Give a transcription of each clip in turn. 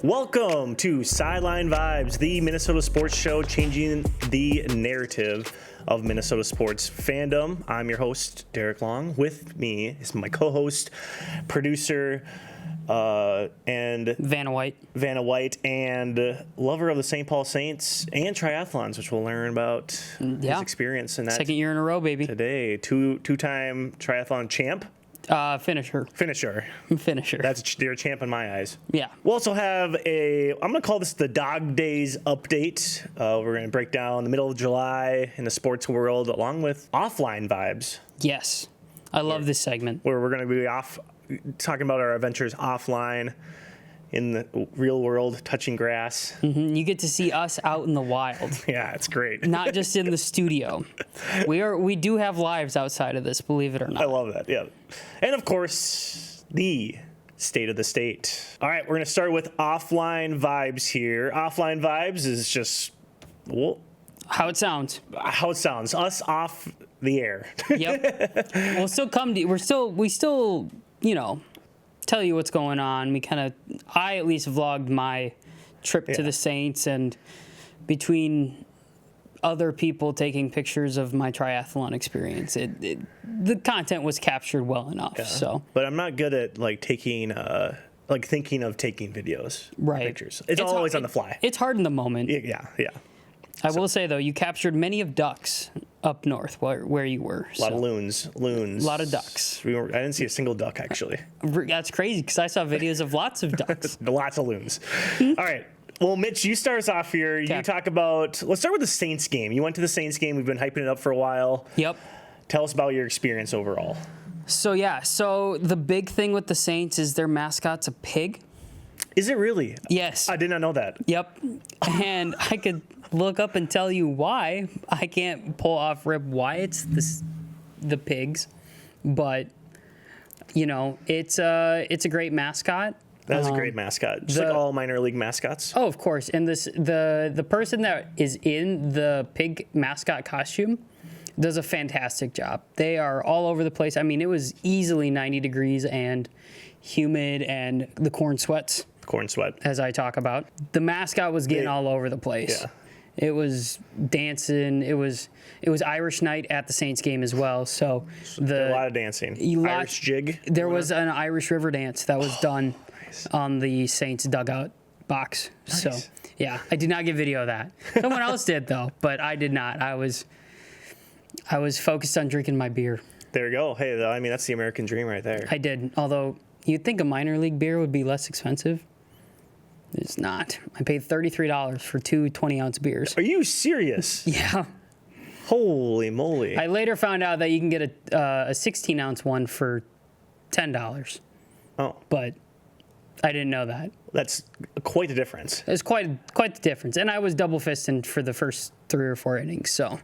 Welcome to Sideline Vibes, the Minnesota sports show changing the narrative of Minnesota sports fandom. I'm your host, Derek Long. With me is my co-host, producer, and Vanna White, and lover of the St. Paul Saints and triathlons, which we'll learn about his experience in that. Second year in a row, baby. Today, two-time triathlon champ. Finisher. That's your champ in my eyes. Yeah. We'll also have I'm going to call this the Dog Days update. We're going to break down the middle of July in the sports world along with offline vibes. Yes. I love this segment. Where we're going to be talking about our adventures offline in the real world, touching grass. Mm-hmm. You get to see us out in the wild. Yeah, it's great. Not just in the studio. We do have lives outside of this, believe it or not. I love that, yeah. And of course, the state of the state. All right, we're going to start with offline vibes here. Offline vibes is just, well, how it sounds. Us off the air. Yep. We'll still come to we still, tell you what's going on. I at least vlogged my trip to the Saints, and between other people taking pictures of my triathlon experience, the content was captured well enough. Yeah. So, but I'm not good at thinking of taking videos, right? Pictures. It's always on the fly. It's hard in the moment. Yeah. I will say though, you captured many of ducks up north where you were. A lot of loons. A lot of ducks. I didn't see a single duck actually. That's crazy because I saw videos of lots of ducks. Lots of loons. All right. Well, Mitch, you start us off here. Okay. You talk about, let's start with the Saints game. You went to the Saints game. We've been hyping it up for a while. Yep. Tell us about your experience overall. So the big thing with the Saints is their mascot's a pig. Is it really? Yes. I did not know that. Yep. And I could look up and tell you why. I can't pull off rip why it's the pigs, but it's a great mascot. That's a great mascot. Just like all minor league mascots. Oh, of course. And the person that is in the pig mascot costume does a fantastic job. They are all over the place. I mean, it was easily 90 degrees and humid, and the corn sweat, as I talk about. The mascot was getting all over the place. Yeah. It was dancing. It was Irish night at the Saints game as well. So a lot of dancing. Irish jig. There was an Irish river dance that was done on the Saints dugout box. Nice. So yeah, I did not get video of that. Someone else did though, but I did not. I was focused on drinking my beer. There you go. Hey, I mean that's the American dream right there. I did. Although you'd think a minor league beer would be less expensive. It's not. I paid $33 for two 20-ounce beers. Are you serious? Yeah. Holy moly. I later found out that you can get a 16-ounce one for $10. Oh. But I didn't know that. That's quite a difference. It's quite the difference. And I was double fisting for the first 3 or 4 innings, so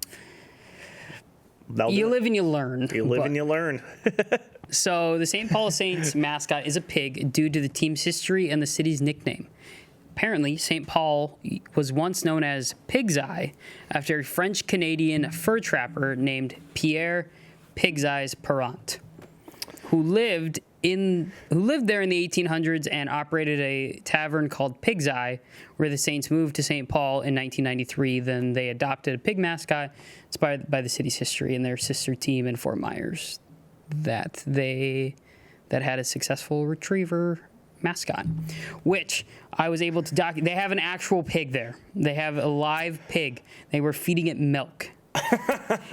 you live and you learn. You live and you learn. So the St. Paul Saints mascot is a pig due to the team's history and the city's nickname. Apparently, St. Paul was once known as Pig's Eye after a French-Canadian fur trapper named Pierre Pig's Eyes Perrant, who lived there in the 1800s and operated a tavern called Pig's Eye, where the Saints moved to St. Paul in 1993. Then they adopted a pig mascot inspired by the city's history and their sister team in Fort Myers that had a successful retriever mascot, which I was able to document. They have an actual pig there. They have a live pig. They were feeding it milk.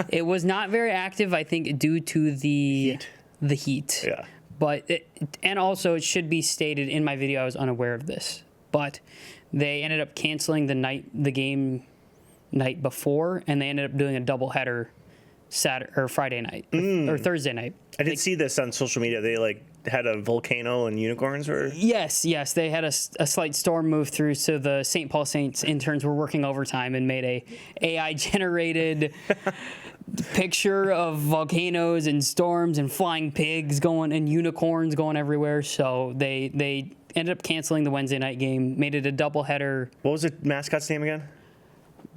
It was not very active, I think, due to the heat. Yeah. But and also it should be stated in my video, I was unaware of this, but they ended up canceling the game night before, and they ended up doing a doubleheader Friday night or Thursday night. I did see this on social media. They had a volcano and unicorns were. Yes. They had a slight storm move through, so the St. Paul Saints interns were working overtime and made a AI generated picture of volcanoes and storms and flying pigs going and unicorns going everywhere. So they ended up canceling the Wednesday night game, made it a doubleheader. What was the mascot's name again?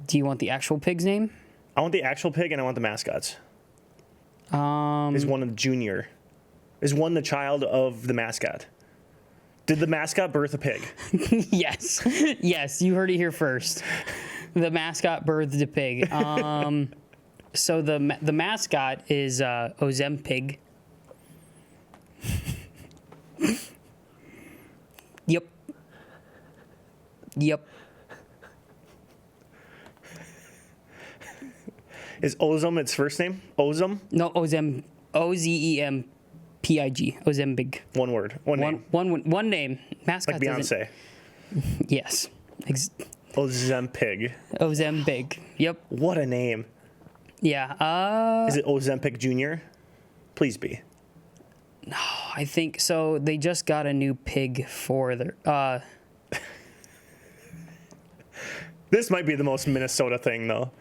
Do you want the actual pig's name? I want the actual pig and I want the mascots. Is one the child of the mascot? Did the mascot birth a pig? Yes. Yes, you heard it here first. The mascot birthed a pig. So the mascot is Ozempig. Yep. Is Ozem its first name? Ozem? No, Ozempig. Ozempig. One word. One name. One name. Mascot. Like Beyonce. Yes. Ozempig. Ozempig. Yep. What a name. Yeah. Is it Ozempic Jr.? Please be. I think so. They just got a new pig for their. This might be the most Minnesota thing, though.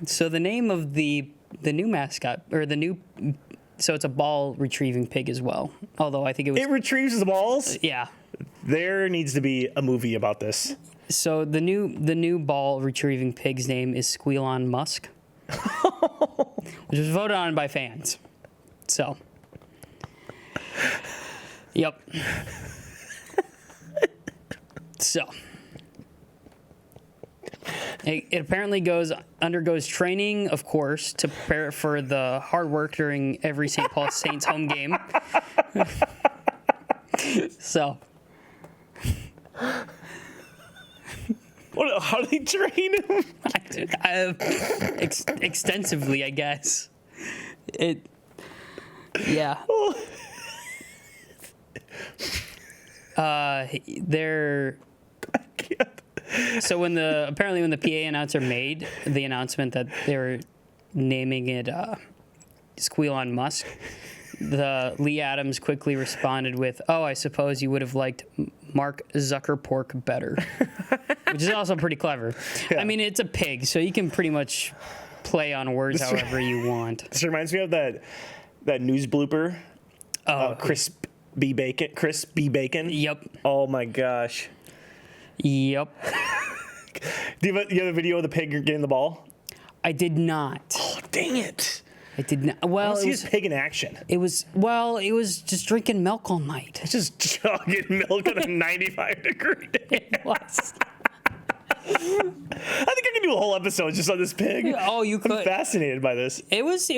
So the name of the new mascot or the new. So it's a ball retrieving pig as well. Although I think it was. It retrieves the balls? Yeah. There needs to be a movie about this. So the new ball retrieving pig's name is Squealon Musk, which was voted on by fans. So. Yep. So. It apparently undergoes training, of course, to prepare it for the hard work during every St. Paul Saints home game. So. How do they train him? Extensively, I guess. Yeah. They're. So when the PA announcer made the announcement that they were naming it Squealon Musk, the Lee Adams quickly responded with, "Oh, I suppose you would have liked Mark Zuckerpork better," which is also pretty clever. Yeah. I mean, it's a pig, so you can pretty much play on words however you want. This reminds me of that news blooper. Chris B. Bacon. Yep. Oh my gosh. Yep. Do you have a video of the pig getting the ball? I did not. Oh, dang it. I did not. Well, it was pig in action. It was just drinking milk all night. It's just chugging milk on a 95-degree day. It was. I think I can do a whole episode just on this pig. Oh, you could. I'm fascinated by this. It was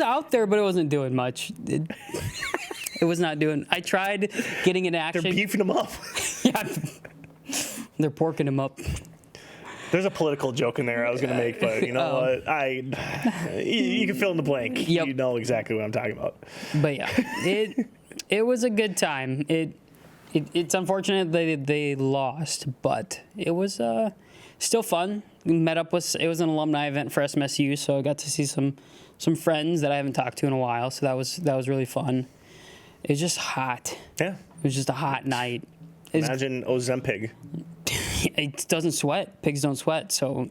out there, but it wasn't doing much. It was not doing. I tried getting in action. They're beefing him up. Yeah. They're porking him up. There's a political joke in there I was going to make, but you know what? You can fill in the blank. Yep. You know exactly what I'm talking about. But yeah, it was a good time. It's unfortunate they lost, but it was still fun. It was an alumni event for SMSU, so I got to see some friends that I haven't talked to in a while. So that was really fun. It was just hot. Yeah. It was just a hot night. Imagine Ozempig. It doesn't sweat. Pigs don't sweat, so.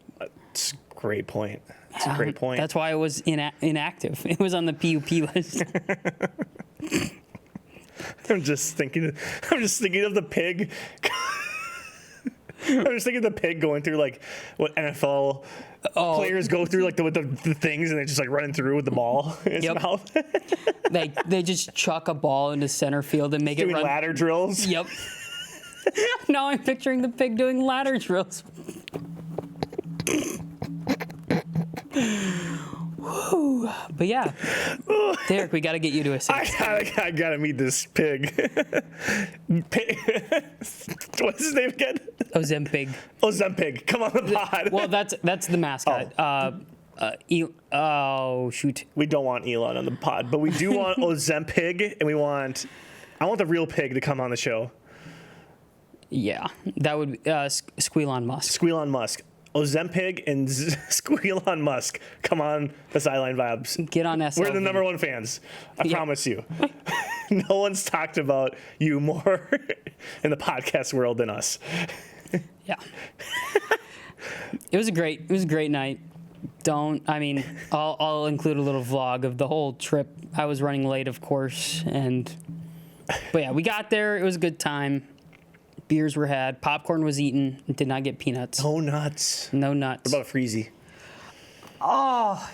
It's a great point. It's a great point. That's why it was inactive. It was on the PUP list. I'm just thinking of the pig. I'm just thinking of the pig going through like what NFL players go through, like with the things, and they're just like running through with the ball in his mouth. they just chuck a ball into center field and make it run. Doing ladder drills. Yep. Now I'm picturing the pig doing ladder drills. Woo. But yeah, Derek, we got to get you to a Saints. I gotta meet this pig. What's his name again? Ozempig. Come on the pod. Well, that's the mascot. Shoot. We don't want Elon on the pod, but we do want Ozempig, and I want the real pig to come on the show. Yeah, that would be Squealon Musk. Squealon Musk. Ozempig and Squealon Musk. Come on, the Sideline Vibes. Get on SLV. We're the number one fans. I promise you. No one's talked about you more in the podcast world than us. Yeah. It was a great night. I'll include a little vlog of the whole trip. I was running late, of course, but yeah, we got there. It was a good time. Beers were had. Popcorn was eaten. Did not get peanuts. No nuts. No nuts. What about a freezy? Oh,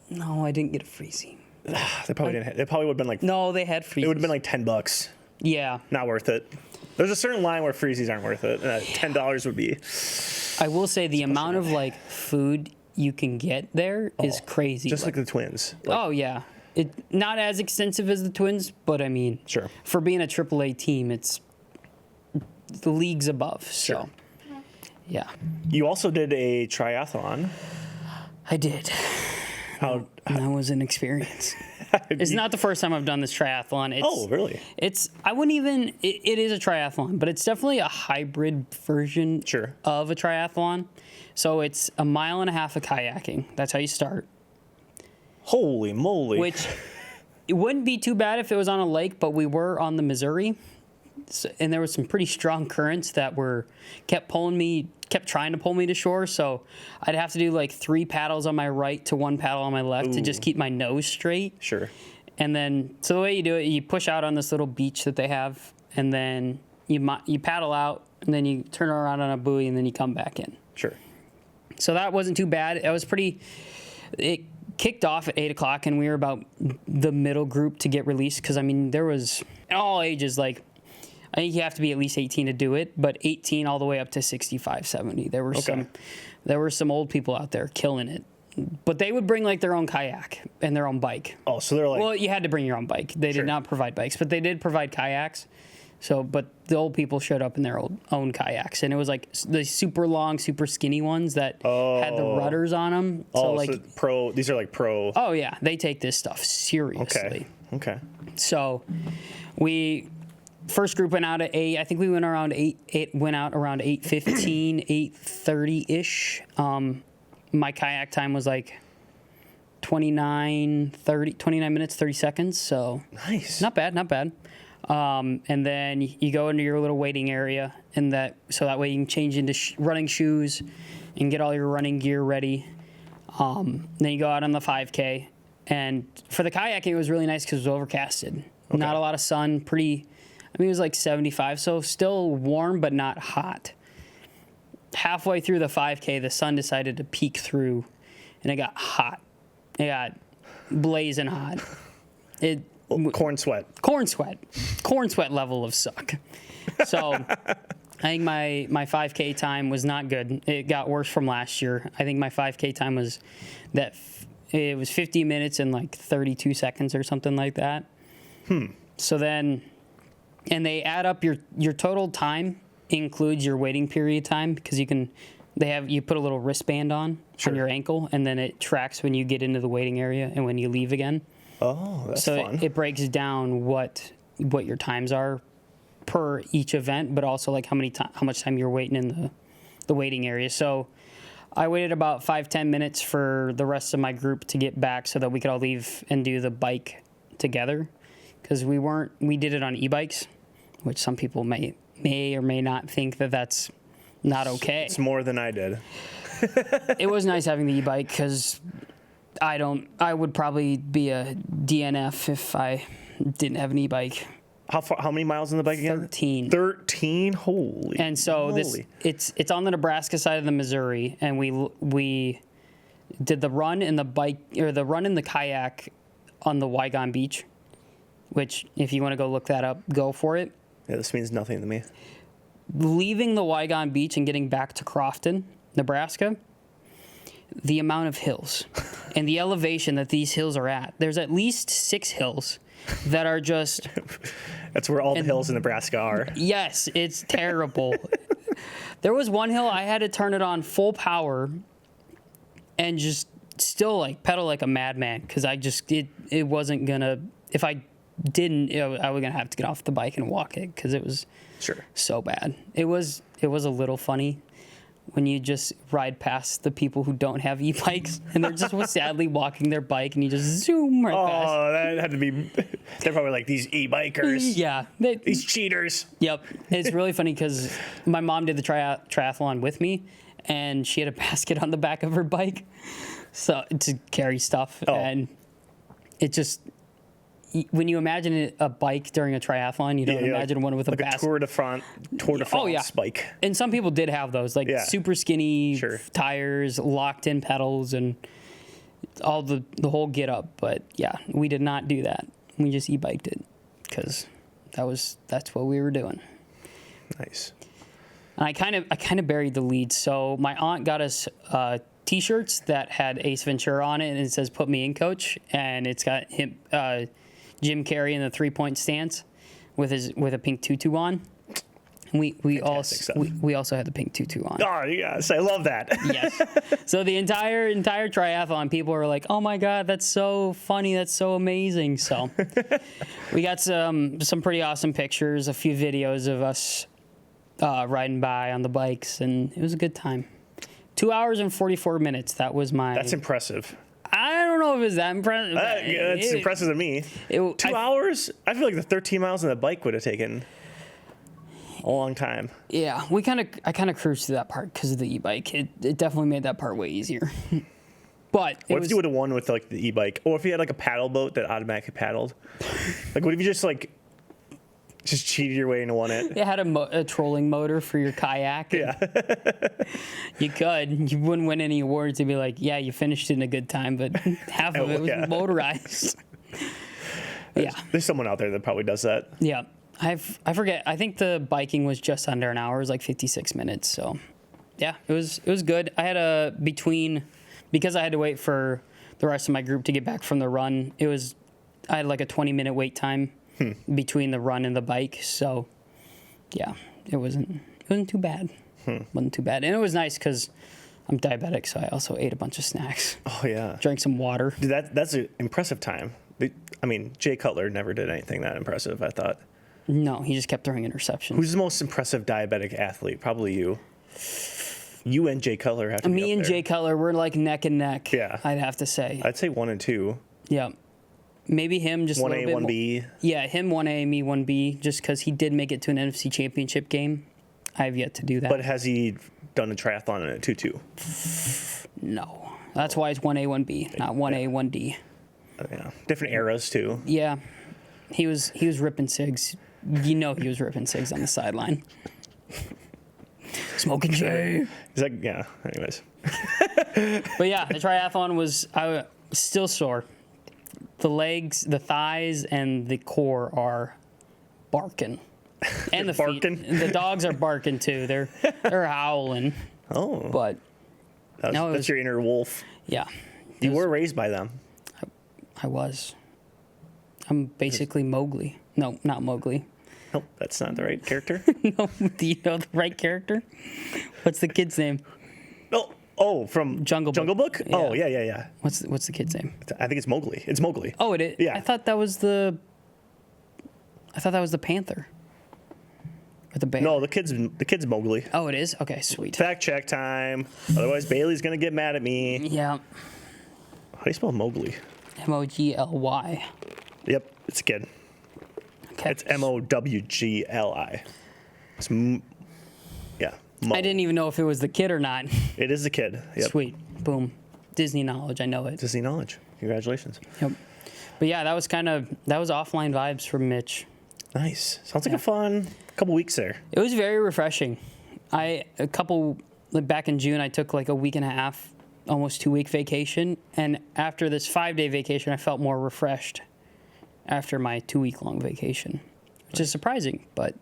no, I didn't get a freezy. They probably didn't. It probably would have been like. No, they had freezies. It would have been like $10. Yeah. Not worth it. There's a certain line where freezies aren't worth it. $10 would be. I will say the amount of like food you can get there is crazy. Just like the Twins. Oh yeah, it not as extensive as the Twins, but I mean, Sure. for being a AAA team, it's the leagues above. So, Sure. yeah, You also did a triathlon. I did. How? That was an experience. It's not the first time I've done this triathlon. It's, Oh, really? I wouldn't even. It is a triathlon, but it's definitely a hybrid version Sure. of a triathlon. So it's a mile and a half of kayaking. That's how you start. Holy moly. Which it wouldn't be too bad if it was on a lake, but we were on the Missouri, and there was some pretty strong currents that kept trying to pull me to shore. So I'd have to do like 3 paddles on my right to 1 paddle on my left to just keep my nose straight. Sure. And then, so the way you do it, you push out on this little beach that they have, and then you paddle out, and then you turn around on a buoy, and then you come back in. Sure. So that wasn't too bad. It kicked off at 8 o'clock, and we were about the middle group to get released, because, I mean, there was all ages, like, I think you have to be at least 18 to do it, but 18 all the way up to 65, 70. There were some old people out there killing it. But they would bring, like, their own kayak and their own bike. Oh, so they're like... Well, you had to bring your own bike. They Sure. did not provide bikes, but they did provide kayaks. So, but the old people showed up in their own kayaks, and it was like the super long, super skinny ones that had the rudders on them. So, like, these are like pro... Oh yeah, they take this stuff seriously. Okay. So, first group went out at 8. I think we went around 8 went out around 8:15, 8:30-ish. My kayak time was like 29 minutes, 30 seconds. So Nice. not bad. And then you go into your little waiting area, so that way you can change into running shoes and get all your running gear ready. Then you go out on the 5K. And for the kayaking, it was really nice because it was overcasted. Okay. Not a lot of sun. It was like 75, so still warm but not hot. Halfway through the 5K, the sun decided to peek through, and it got hot. It got blazing hot. Corn sweat. Corn sweat level of suck. So I think my 5K time was not good. It got worse from last year. I think my 5K time was it was 50 minutes and like 32 seconds or something like that. So then, and they add up your total time includes your waiting period time, because you put a little wristband on your ankle, and then it tracks when you get into the waiting area and when you leave again. Oh, that's So fun. it breaks down what your times are per each event, but also like how much time you're waiting in the waiting area. So I waited about 5-10 minutes for the rest of my group to get back so that we could all leave and do the bike together, because we did it on e-bikes, which some people may or may not think that that's not okay. It's more than I did. It was nice having the e-bike, because I would probably be a DNF if I didn't have an e-bike. How many miles on the bike again? 13. 13? Holy. And so moly. it's on the Nebraska side of the Missouri, and we did the run in the bike, or the run in the kayak on the Wygon Beach, which if you want to go look that up, go for it. Yeah, this means nothing to me. Leaving the Wygon Beach and getting back to Crofton, Nebraska, the amount of hills and the elevation that these hills are at. There's at least 6 hills that are just... That's where all the hills in Nebraska are. Yes, it's terrible. There was one hill I had to turn it on full power and just still like pedal like a madman, because it wasn't gonna... If I didn't, I was gonna have to get off the bike and walk it, because it was so bad. It was a little funny when you just ride past the people who don't have e-bikes, and they're just sadly walking their bike, and you just zoom right past. Oh, that had to be... They're probably like, these e-bikers. Yeah. These cheaters. Yep. It's really funny because my mom did the triathlon with me, and she had a basket on the back of her bike to carry stuff. Oh. And it just... When you imagine a bike during a triathlon, you don't imagine one with a basket. Like a Tour de France bike. And some people did have those, like super skinny tires, locked in pedals, and all the whole get up. But yeah, we did not do that. We just e-biked it, because That's what we were doing. Nice. And I kind of buried the lead. So my aunt got us T-shirts that had Ace Ventura on it, and it says "Put me in, Coach," and it's got him, Jim Carrey in the 3-point stance with a pink tutu on. And we also had the pink tutu on. Oh yes, I love that. Yes. So the entire triathlon, people were like, "Oh my God, that's so funny! That's so amazing!" So we got some pretty awesome pictures, a few videos of us riding by on the bikes, and it was a good time. 2 hours and 44 minutes. That was my. That's impressive. I don't know if it's that impressive. That's impressive to me. 2 hours? I feel like the 13 miles on the bike would have taken a long time. Yeah, I kind of cruised through that part because of the e-bike. It definitely made that part way easier. But what if you would have won with like the e-bike, or if you had like a paddle boat that automatically paddled? Like, what if you just cheated your way into won it? It had a trolling motor for your kayak. Yeah. You could. You wouldn't win any awards. You'd be like, yeah, you finished in a good time, but half of it was motorized. Yeah. There's someone out there that probably does that. Yeah. I forget. I think the biking was just under an hour. It was like 56 minutes. So, yeah, it was good. I had because I had to wait for the rest of my group to get back from the run. I had like a 20-minute wait time between the run and the bike. So, yeah, it wasn't too bad. Wasn't too bad. And it was nice because I'm diabetic, so I also ate a bunch of snacks. Oh, yeah. Drank some water. Dude, that's an impressive time. I mean, Jay Cutler never did anything that impressive, I thought. No, he just kept throwing interceptions. Who's the most impressive diabetic athlete? Probably you. You and Jay Cutler have to be Me up and there. Jay Cutler, we're like neck and neck. Yeah. I'd have to say. I'd say 1 and 2. Yeah. Maybe him just 1A, a little bit 1B. more. Yeah, him 1A, me 1B, just because he did make it to an NFC championship game. I have yet to do that. But has he done a triathlon in a 2-2? No. That's why it's 1A, 1B, not 1A, 1D. Yeah. Different eras, too. Yeah. He was ripping cigs. He was ripping cigs on the sideline. Smoking Jay. He's like, yeah, anyways. But yeah, the triathlon was still sore. The legs, the thighs, and the core are barking. And the barking? feet. The dogs are barking too. They're howling. Oh. But that's your inner wolf. yeah. You were raised by them. I was. I'm basically Mowgli. No, not Mowgli. Nope, that's not the right character. No, do you know the right character? What's the kid's name? Oh, from Jungle Book. Jungle Book? Yeah. Oh, yeah. What's the kid's name? I think it's Mowgli. It's Mowgli. Oh, it is. Yeah. I thought that was the panther. Or the bear. No, the kid's Mowgli. Oh, it is? Okay, sweet. Fact check time. Otherwise, Bailey's going to get mad at me. Yeah. How do you spell Mowgli? Mowgli. Yep, it's a kid. Okay. It's Mowgli. It's yeah. I didn't even know if it was the kid or not. It is the kid. Yep. Sweet. Boom. Disney knowledge. I know it. Disney knowledge. Congratulations. Yep. But yeah, that was offline vibes from Mitch. Nice. Sounds like a fun couple weeks there. It was very refreshing. Back in June, I took like a week and a half, almost 2-week vacation. And after this 5-day vacation, I felt more refreshed after my 2-week-long vacation, which is surprising, but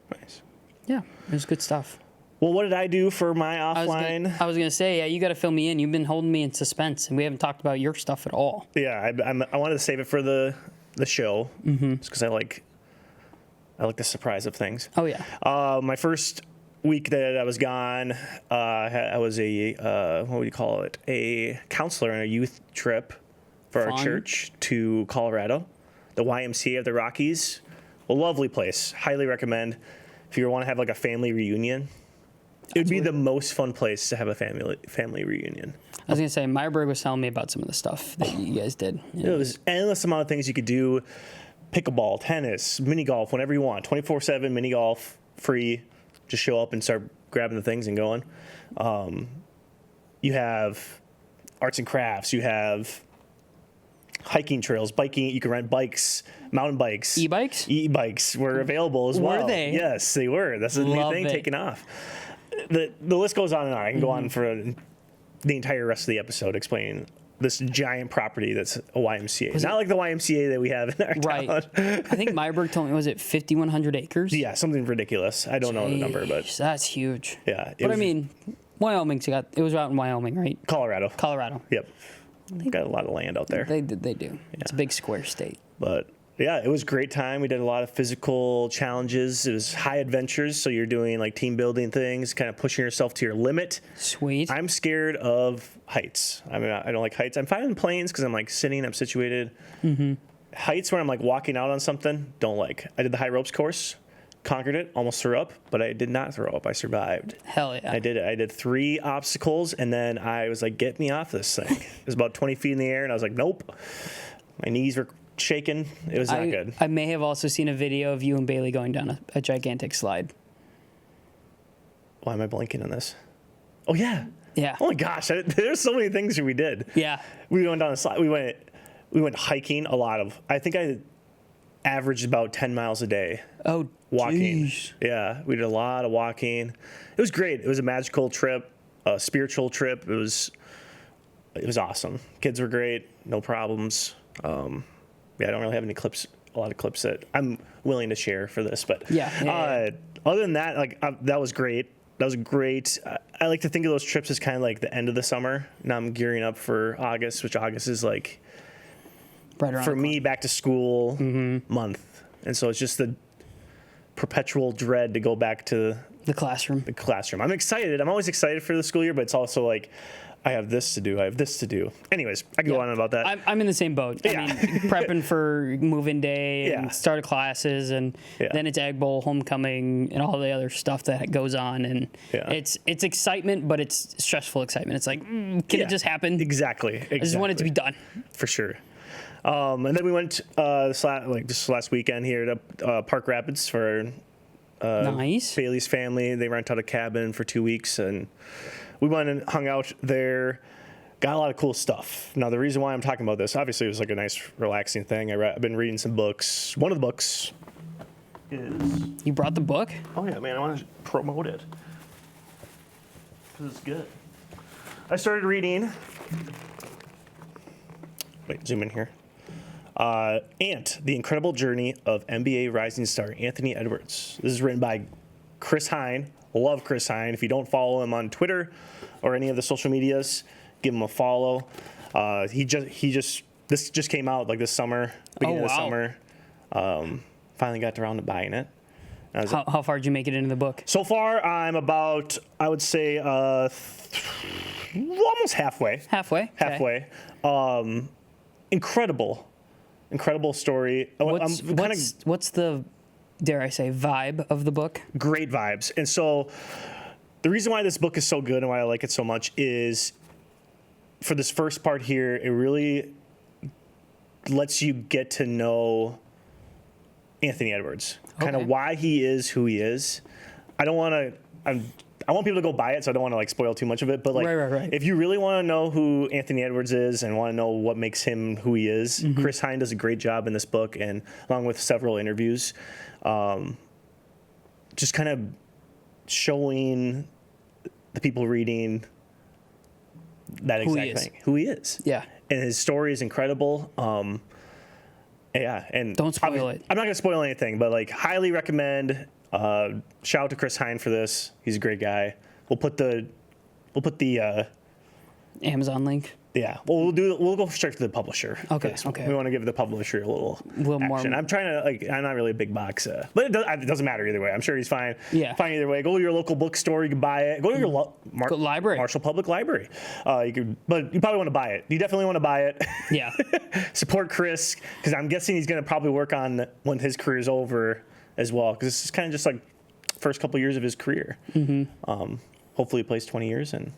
yeah, it was good stuff. Well, what did I do for my offline? I was going to say, yeah, you got to fill me in. You've been holding me in suspense, and we haven't talked about your stuff at all. Yeah, I wanted to save it for the show, just because I like the surprise of things. Oh, yeah. My first week that I was gone, I was what would you call it? A counselor on a youth trip for our church to Colorado. The YMCA of the Rockies. A lovely place. Highly recommend. If you want to have like a family reunion, it would be the most fun place to have a family reunion. I was going to say, Meyerberg was telling me about some of the stuff that you guys did. Yeah. There was endless amount of things you could do. Pickleball, tennis, mini golf, whenever you want. 24/7 mini golf, free. Just show up and start grabbing the things and going. You have arts and crafts. You have hiking trails, biking. You can rent bikes, mountain bikes. E-bikes? E-bikes were available as well. Were they? Yes, they were. That's a new thing taking off. The list goes on and on. I can go on for the entire rest of the episode explaining this giant property that's a YMCA. Not like the YMCA that we have in our Right. town. I think Myberg told me, was it 5,100 acres? Yeah, something ridiculous. I don't know the number, but Jeez, that's huge. yeah. But I mean, it was out in Wyoming, right? Colorado. Yep. They've got a lot of land out there. They do. Yeah. It's a big square state. But yeah, it was a great time. We did a lot of physical challenges. It was high adventures, so you're doing like team building things, kind of pushing yourself to your limit. Sweet. I'm scared of heights. I mean, I don't like heights. I'm fine in planes because I'm like sitting, I'm situated. Mm-hmm. Heights when I'm like walking out on something, don't like. I did the high ropes course, conquered it, almost threw up, but I did not throw up. I survived. Hell yeah. I did it. I did 3 obstacles, and then I was like, get me off this thing. It was about 20 feet in the air, and I was like, nope. My knees were shaking. It was not good. I may have also seen a video of you and Bailey going down a gigantic slide. Why am I blanking on this? Oh, yeah. Yeah. Oh, my gosh. There's so many things we did. Yeah. We went down a slide. We went hiking a lot of. I think I averaged about 10 miles a day. Oh, walking. Geez. Yeah, we did a lot of walking. It was great. It was a magical trip, a spiritual trip. It was awesome. Kids were great. No problems. Yeah, I don't really have a lot of clips that I'm willing to share for this, but yeah. Other than that, like that was great. That was great. I like to think of those trips as kind of like the end of the summer. Now I'm gearing up for August, which August is like right around for me back to school month, and so it's just the perpetual dread to go back to the classroom. I'm excited. I'm always excited for the school year, but it's also like I have this to do. Anyways, I can go on about that. I'm in the same boat. Yeah. I mean, prepping for move-in day and start of classes, and then it's Egg Bowl, homecoming, and all the other stuff that goes on. And it's excitement, but it's stressful excitement. It's like, can it just happen? Exactly. I just want it to be done. For sure. And then we went this last weekend here to Park Rapids for nice. Bailey's family. They rent out a cabin for 2 weeks, and we went and hung out there. Got a lot of cool stuff. Now, the reason why I'm talking about this, obviously, it was like a nice, relaxing thing. I've been reading some books. One of the books is... You brought the book? Oh, yeah, man. I want to promote it because it's good. I started reading... Wait, zoom in here. Ant, The Incredible Journey of NBA Rising Star Anthony Edwards. This is written by Chris Hine. Love Chris Hine. If you don't follow him on Twitter or any of the social medias, give him a follow. This just came out like this summer, beginning of the summer. Finally got around to buying it. How far did you make it into the book? So far, I'm about, I would say, almost halfway. Halfway? Halfway. Okay. Incredible story. What's the, dare I say, vibe of the book? Great vibes. And so the reason why this book is so good and why I like it so much is for this first part here, it really lets you get to know Anthony Edwards, kind of why he is who he is. I want people to go buy it, so I don't want to like spoil too much of it. But like, right. if you really want to know who Anthony Edwards is and want to know what makes him who he is, Chris Hine does a great job in this book, and along with several interviews, just kind of showing the people reading that exact thing, who he is. Yeah. And his story is incredible. And don't spoil it. I'm not gonna spoil anything, but like highly recommend. Shout out to Chris Hine for this. He's a great guy. We'll put the Amazon link. Yeah, well, we'll go straight to the publisher. Okay. We want to give the publisher a little more. action. I'm trying to I'm not really a big box, but it doesn't matter either way. I'm sure he's fine. Yeah. Fine either way. Go to your local bookstore. You can buy it. Go to your library. Marshall Public Library. But you probably want to buy it. You definitely want to buy it. Yeah. Support Chris, because I'm guessing he's going to probably work on when his career is over as well, because this is kind of just like first couple years of his career. Mm-hmm. Hopefully he plays 20 years and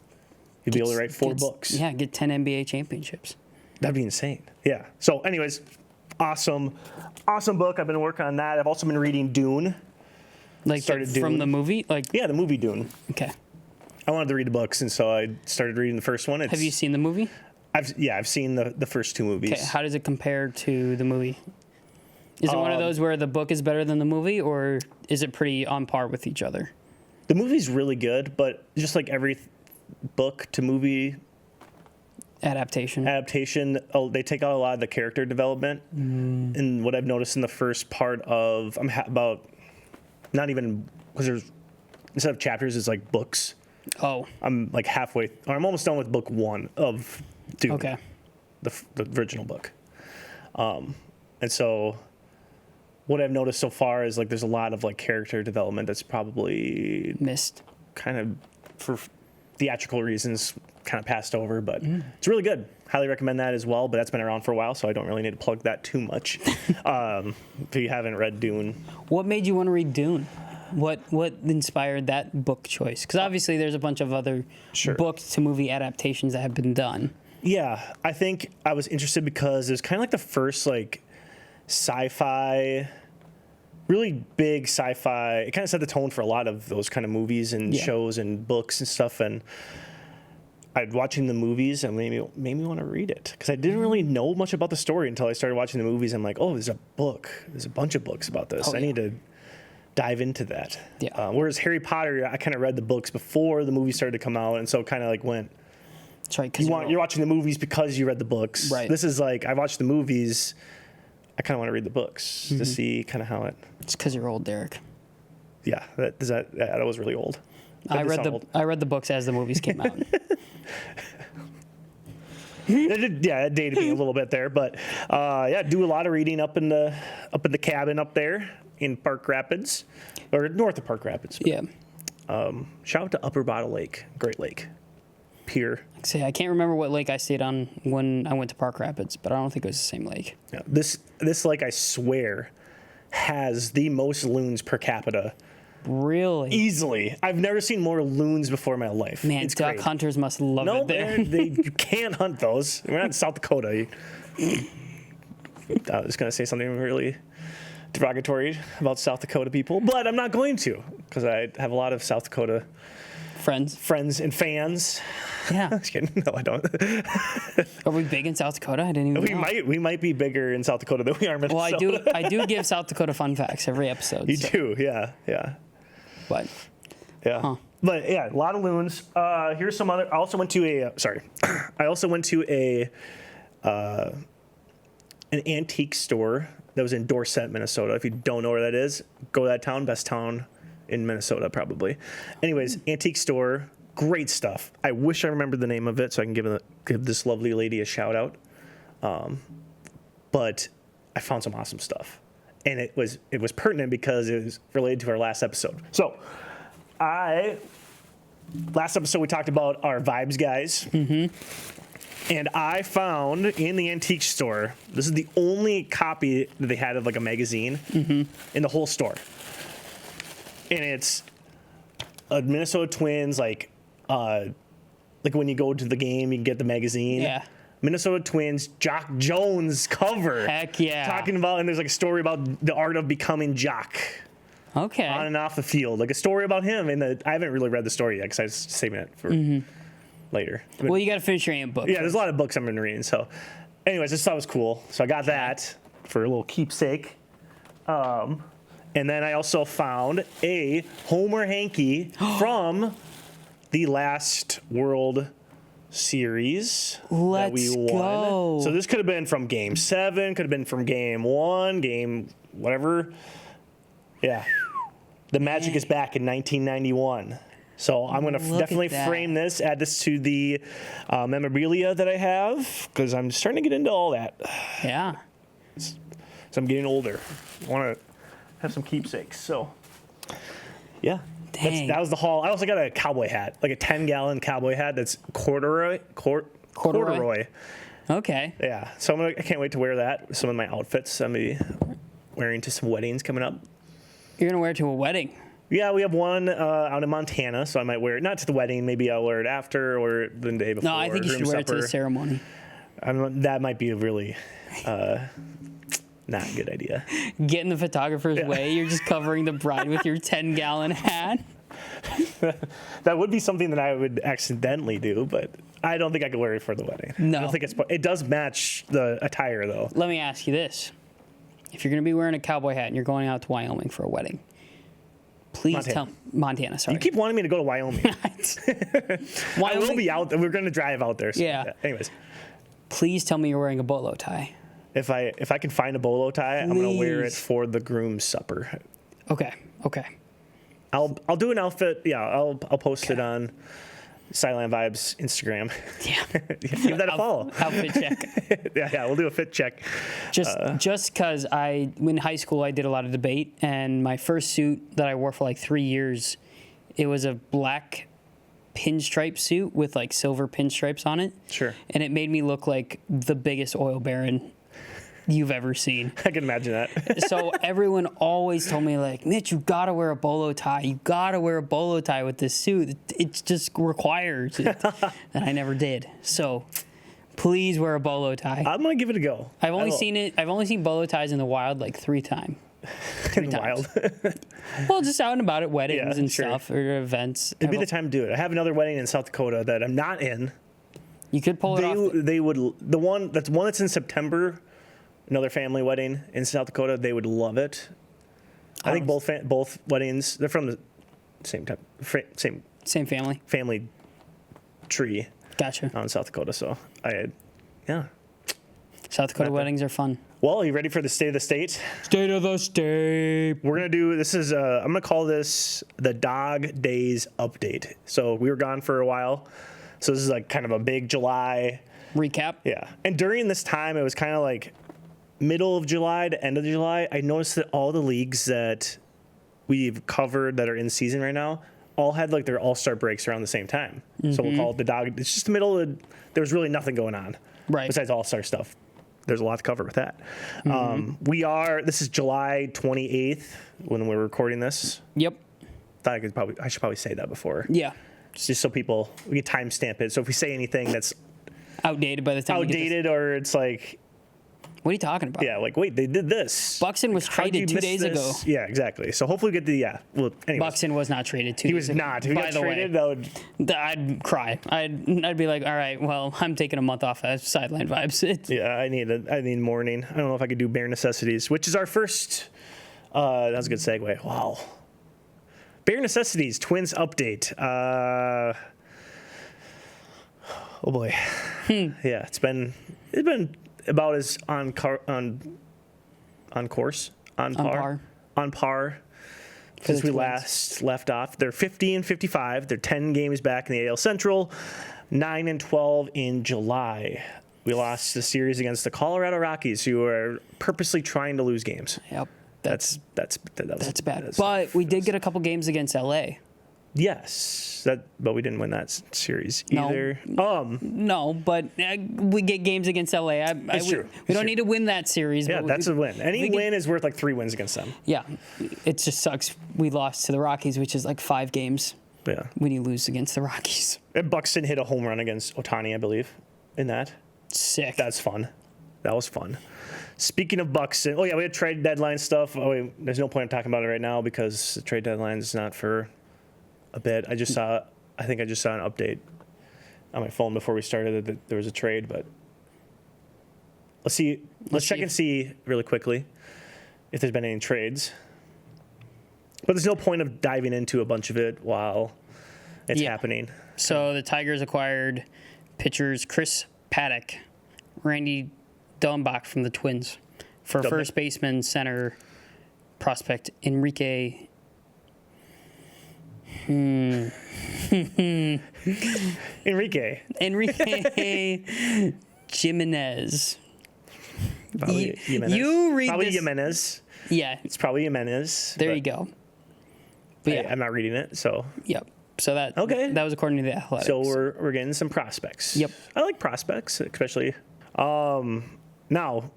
he'd be able to write 4 books. Yeah, get 10 NBA championships. That'd be insane. Yeah. So anyways, awesome book. I've been working on that. I've also been reading Dune. Like from Dune. the movie? Yeah, the movie Dune. Okay. I wanted to read the books, and so I started reading the first one. Have you seen the movie? I've seen the first 2 movies. Okay, how does it compare to the movie? Is it one of those where the book is better than the movie, or is it pretty on par with each other? The movie's really good, but just like every book to movie, adaptation. They take out a lot of the character development. And what I've noticed in the first part of, about not even, because there's, instead of chapters, it's like books. Oh. I'm like halfway, or I'm almost done with book 1 of Dune. Okay. The original book. And so what I've noticed so far is like there's a lot of like character development that's probably Missed. kind of for theatrical reasons kind of passed over, but it's really good. Highly recommend that as well, but that's been around for a while, so I don't really need to plug that too much. If you haven't read Dune. What made you want to read Dune? What inspired that book choice? Because obviously there's a bunch of other book to movie adaptations that have been done. Yeah, I think I was interested because it was kind of like the first like sci-fi, really big sci-fi. It kind of set the tone for a lot of those kind of movies and shows and books and stuff. And I'd watching the movies and made me want to read it because I didn't really know much about the story until I started watching the movies. I'm like, oh, there's a book. There's a bunch of books about this. I need to dive into that. Yeah. Whereas Harry Potter, I kind of read the books before the movie started to come out, and so kind of like went. That's right. Because You're watching the movies because you read the books. Right. This is like I watched the movies. I kind of want to read the books to see kind of how it. It's because you're old, Derek. Yeah, that was really old. I read the books as the movies came out. It dated me a little bit there, but do a lot of reading up in the cabin up there in Park Rapids, or north of Park Rapids. Yeah. Shout out to Upper Bottle Lake, Great Lake, Pier. I can't remember what lake I stayed on when I went to Park Rapids, but I don't think it was the same lake. Yeah, this lake, I swear, has the most loons per capita. Really? Easily. I've never seen more loons before in my life. Man, it's duck great. hunters must love it there. You can't hunt those. We're not in South Dakota. I was going to say something really derogatory about South Dakota people, but I'm not going to because I have a lot of South Dakota friends and fans. Yeah. Just kidding. No, I don't. Are we big in South Dakota? I didn't even know. We might be bigger in South Dakota than we are in Minnesota. Well, I do give South Dakota fun facts every episode. You do, yeah. But yeah. Huh. But yeah, a lot of loons. Here's some other. I also went to an antique store that was in Dorset, Minnesota. If you don't know where that is, go to that town. Best town in Minnesota, probably. Anyways, antique store, great stuff. I wish I remembered the name of it so I can give this lovely lady a shout out. But I found some awesome stuff. And it was pertinent because it was related to our last episode. So, last episode we talked about our Vibes guys. Mm-hmm. And I found in the antique store, this is the only copy that they had of like a magazine in the whole store. And it's a Minnesota Twins, like when you go to the game, you can get the magazine. Yeah. Minnesota Twins, Jock Jones cover. Heck yeah. Talking about, and there's like a story about the art of becoming Jock. Okay. On and off the field. Like a story about him. And I haven't really read the story yet because I was saving it for later. Well, you got to finish your book. Yeah, there's a lot of books I'm going to read. So, anyways, I just thought it was cool. So I got that for a little keepsake. And then I also found a Homer hanky from the last World Series that we won. Go. So this could have been from Game 7, could have been from Game 1, Game whatever. Yeah. The Magic is back in 1991. So I'm going to definitely frame this, add this to the memorabilia that I have, because I'm starting to get into all that. Yeah. So I'm getting older. I want to have some keepsakes. So, yeah. That was the haul. I also got a cowboy hat, like a 10-gallon cowboy hat that's corduroy. Okay. Yeah. So I can't wait to wear that. Some of my outfits I'm going to be wearing to some weddings coming up. You're going to wear it to a wedding? Yeah, we have one out in Montana, so I might wear it, not to the wedding, maybe I'll wear it after or the day before. No, I think you should wear it to the ceremony. That might be a really not a good idea. Get in the photographer's way. You're just covering the bride with your 10-gallon hat. That would be something that I would accidentally do, but I don't think I could wear it for the wedding. No. I don't think it does match the attire, though. Let me ask you this. If you're going to be wearing a cowboy hat and you're going out to Wyoming for a wedding, please tell Montana. Sorry. You keep wanting me to go to Wyoming. I will be out. We're going to drive out there. So, yeah. Anyways, please tell me you're wearing a bolo tie. if I can find a bolo tie, I'm going to wear it for the groom's supper. Okay. I'll do an outfit. Yeah, I'll post it on Sideline Vibes Instagram. Yeah. Give that a follow. Outfit check. yeah, we'll do a fit check. Just because in high school I did a lot of debate, and my first suit that I wore for like 3 years, it was a black pinstripe suit with like silver pinstripes on it. Sure. And it made me look like the biggest oil baron you've ever seen. I can imagine that. So everyone always told me, like, Mitch, you gotta wear a bolo tie. You gotta wear a bolo tie with this suit. It's just required. And I never did. So please wear a bolo tie. I'm gonna give it a go. I've only seen bolo ties in the wild like 3 times. In the wild. Well, just out and about at weddings and sure. stuff or events. It'd be the time to do it. I have another wedding in South Dakota that I'm not in. You could pull it off. They would the one that's in September. Another family wedding in South Dakota. They would love it. I think both weddings. They're from the same type, Same family. family tree. Gotcha. Out in South Dakota. So yeah. South Dakota weddings are fun. Well, are you ready for the state of the state? State of the state. We're gonna do this. I'm gonna call this the Dog Days update. So we were gone for a while. So this is like kind of a big July Recap. Yeah. And during this time, it was kind of like middle of July to end of July. I noticed that all the leagues that we've covered that are in season right now all had like their all-star breaks around the same time. So we'll call it the Dog. It's just the middle of, there was really nothing going on. Right. Besides all-star stuff. There's a lot to cover with that. This is July 28th when we're recording this. Yep. I should probably say that before. Yeah. Just so we can timestamp it. So if we say anything that's outdated by the time outdated or it's like, what are you talking about? yeah, like, wait, they did this. Buxton was traded 2 days ago. Yeah, exactly. So hopefully we get well, anyways. Buxton was not traded 2 days ago. He was not. If he got traded, that would... I'd cry. I'd be like, all right, well, I'm taking a month off of Sideline Vibes. Yeah, I need morning. I don't know if I could do bare necessities, which is our first... that was a good segue. Wow. Bare necessities, Twins update. Oh boy. Yeah, it's been about as on par since we last left off. They're 50-55. They're 10 games back in the AL Central, 9-12 in July. We lost the series against the Colorado Rockies, who are purposely trying to lose games. Yep. That's bad. But we did get a couple games against LA. Yes, but we didn't win that series either. No, but we get games against LA. True. We don't need to win that series. Yeah, that's a win. Any win is worth like 3 wins against them. Yeah, it just sucks. We lost to the Rockies, which is like 5 games. Yeah, when you lose against the Rockies. And Buxton hit a home run against Ohtani, I believe, in that. Sick. That's fun. That was fun. Speaking of Buxton, we had trade deadline stuff. There's no point in talking about it right now because the trade deadline is not for a bit. I think I just saw an update on my phone before we started that there was a trade, but let's check and see really quickly if there's been any trades. But there's no point of diving into a bunch of it while it's happening. So the Tigers acquired pitchers Chris Paddock, Randy Dellenbach from the Twins for first baseman, center prospect Enrique Jimenez. Probably Jimenez. You read probably this. Jimenez. Yeah. It's probably Jimenez. There you go. But I'm not reading it, so. Yep. So that was according to the Athletics. So we're getting some prospects. Yep. I like prospects, especially. Now,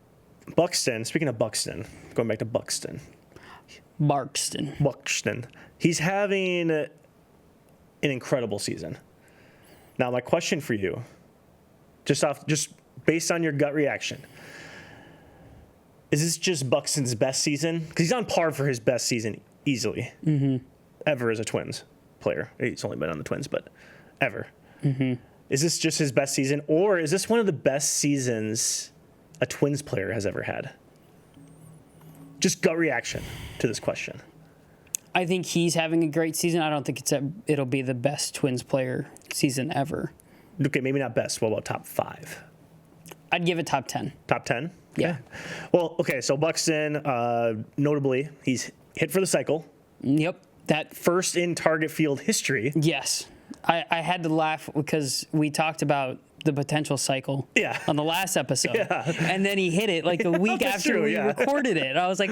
Buxton. Speaking of Buxton, going back to Buxton. Buxton. He's having an incredible season. Now, my question for you, just based on your gut reaction, is this just Buxton's best season? Because he's on par for his best season easily, ever as a Twins player. He's only been on the Twins, but ever. Is this just his best season, or is this one of the best seasons a Twins player has ever had? Just gut reaction to this question. I think he's having a great season. I don't think it'll be the best Twins player season ever. Okay, maybe not best. What about top 5? I'd give it top 10. Top 10? Yeah. Okay. Well, okay, so Buxton, notably, he's hit for the cycle. Yep. That First in target field history. Yes. I had to laugh because we talked about the potential cycle on the last episode. Yeah. And then he hit it like a week after we recorded it. I was like,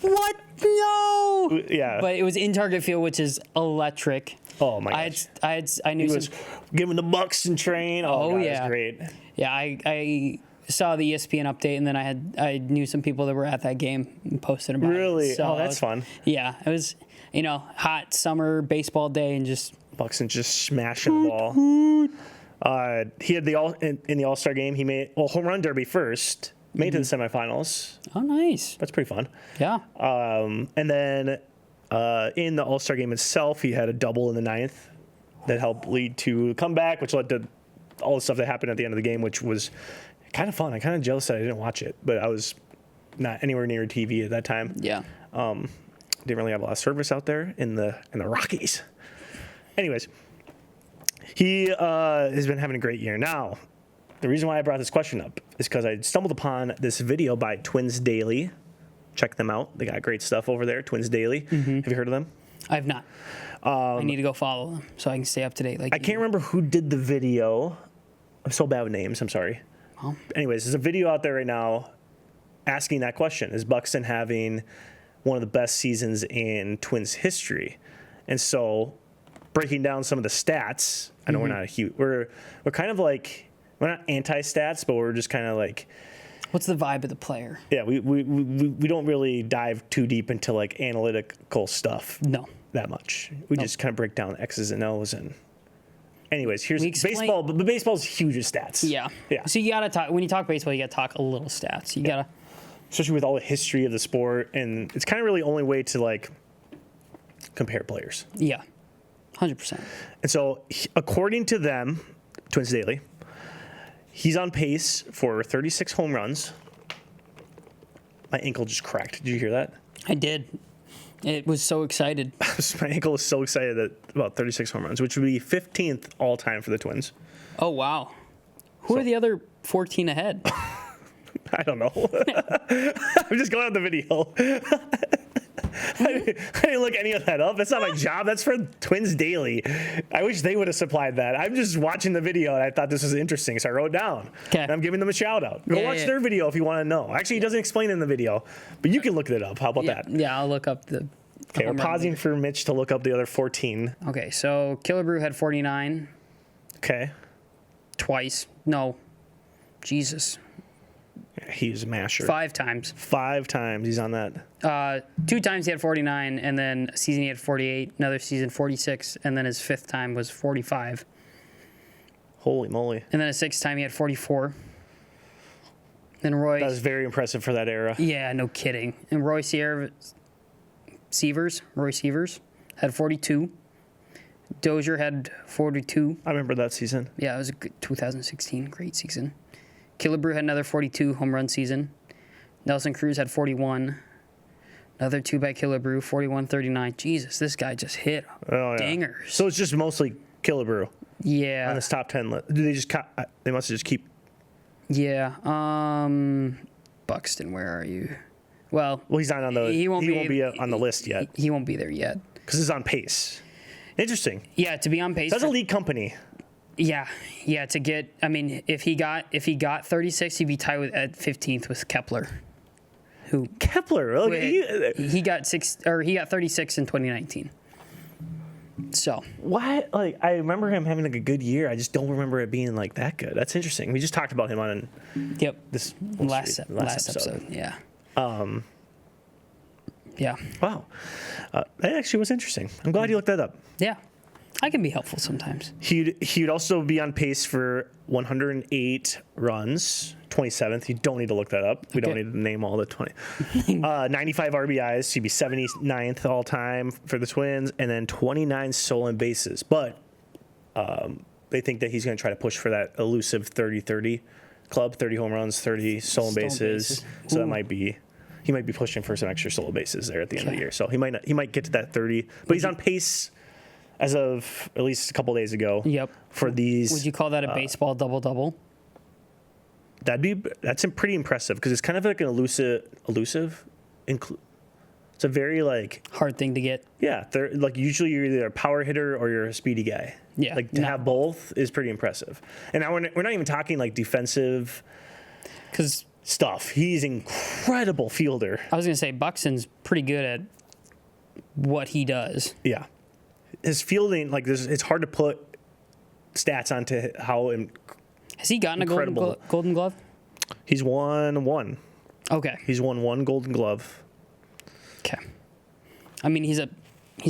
what? No. Yeah. But it was in target field, which is electric. Oh, my gosh. I knew he was giving the Buxton train. Oh God, yeah. It was great. Yeah, I saw the ESPN update, and then I knew some people that were at that game and posted about it. Really? So that's fun. Yeah, it was, hot summer baseball day and just Buxton just smashing the ball. He had in the All-Star game. He made home run derby first. Made to the semifinals. Oh, nice. That's pretty fun. Yeah. And then in the All-Star game itself, he had a double in the 9th that helped lead to a comeback, which led to all the stuff that happened at the end of the game, which was kind of fun. I'm kind of jealous that I didn't watch it, but I was not anywhere near TV at that time. Yeah. Didn't really have a lot of service out there in the Rockies. Anyways, he has been having a great year. Now, the reason why I brought this question up is because I stumbled upon this video by Twins Daily. Check them out. They got great stuff over there, Twins Daily. Mm-hmm. Have you heard of them? I have not. I need to go follow them so I can stay up to date. I can't remember who did the video. I'm so bad with names. I'm sorry. Oh. Anyways, there's a video out there right now asking that question. Is Buxton having one of the best seasons in Twins history? And so breaking down some of the stats, I know we're not a huge, we're kind of like, we're not anti-stats, but we're just kind of like, what's the vibe of the player? Yeah, we don't really dive too deep into like analytical stuff. No. That much. We just kind of break down X's and O's and anyways, here's baseball, but baseball's huge with stats. Yeah. Yeah. So you got to talk, when you talk baseball, you got to talk a little stats. You got to, especially with all the history of the sport, and it's kind of really the only way to like compare players. Yeah. 100%. And so according to them, Twins Daily, he's on pace for 36 home runs. My ankle just cracked. Did you hear that? I did. It was so excited. My ankle was so excited that about 36 home runs, which would be 15th all time for the Twins. Oh, wow. Who are the other 14 ahead? I don't know. I'm just going on the video. I didn't look any of that up. That's not my job. That's for Twins Daily. I wish they would have supplied that. I'm just watching the video, and I thought this was interesting, so I wrote it down. Okay. And I'm giving them a shout-out. Go watch their video if you want to know. Actually, he doesn't explain it in the video, but you can look it up. How about that? Yeah, I'll look up the... Okay, we're pausing for Mitch to look up the other 14. Okay, so Killebrew had 49. Okay. Twice. No. Jesus. Yeah, he was a masher. 5 times. 5 times he's on that. 2 times he had 49, and then a season he had 48, another season 46, and then his 5th time was 45. Holy moly. And then a 6th time he had 44. Then Roy... That was very impressive for that era. Yeah, no kidding. And Roy Sievers had 42. Dozier had 42. I remember that season. Yeah, it was a good 2016, great season. Killebrew had another 42 home run season. Nelson Cruz had 41. Another 2 by Killebrew, 41-39. Jesus, this guy just hit dingers. So it's just mostly Killebrew. Yeah. On this top 10 list. Do they just they must just keep... Yeah. Buxton, where are you? Well, he's not on the... He won't be on the list yet. He won't be there yet. Because he's on pace. Interesting. Yeah, to be on pace. That's a league company. Yeah, to get... I mean, if he got 36, he'd be tied at 15th with Kepler. Who... Kepler? Okay. He got 36 in 2019. So... What? Like, I remember him having like a good year. I just don't remember it being like that good. That's interesting. We just talked about him on this last episode. Yeah. Yeah. Wow. That actually was interesting. I'm glad you looked that up. Yeah. I can be helpful sometimes. He'd also be on pace for 108 runs, 27th. You don't need to look that up. We don't need to name all the 20. 95 RBIs. He'd be 79th all time for the Twins, and then 29 stolen bases. But they think that he's going to try to push for that elusive 30-30 club, 30 home runs, 30 stolen bases. So that might be, he might be pushing for some extra solo bases there at the end of the year. So he might get to that 30, but he's on pace as of at least a couple days ago. Yep. For these, Would you call that a baseball double-double? That's pretty impressive because it's kind of like an elusive. It's a very like Hard thing to get. yeah. They're like usually you're either a power hitter or you're a speedy guy. Yeah, Like to have both is pretty impressive. And now we're not even talking like defensive Because stuff. He's incredible fielder. I was going to say Buxton's pretty good at what he does. Yeah. His fielding, like this, it's hard to put stats onto how Has he gotten a Incredible. golden glove? he's won one. Okay. He's won one Golden Glove. Okay. I mean, he's a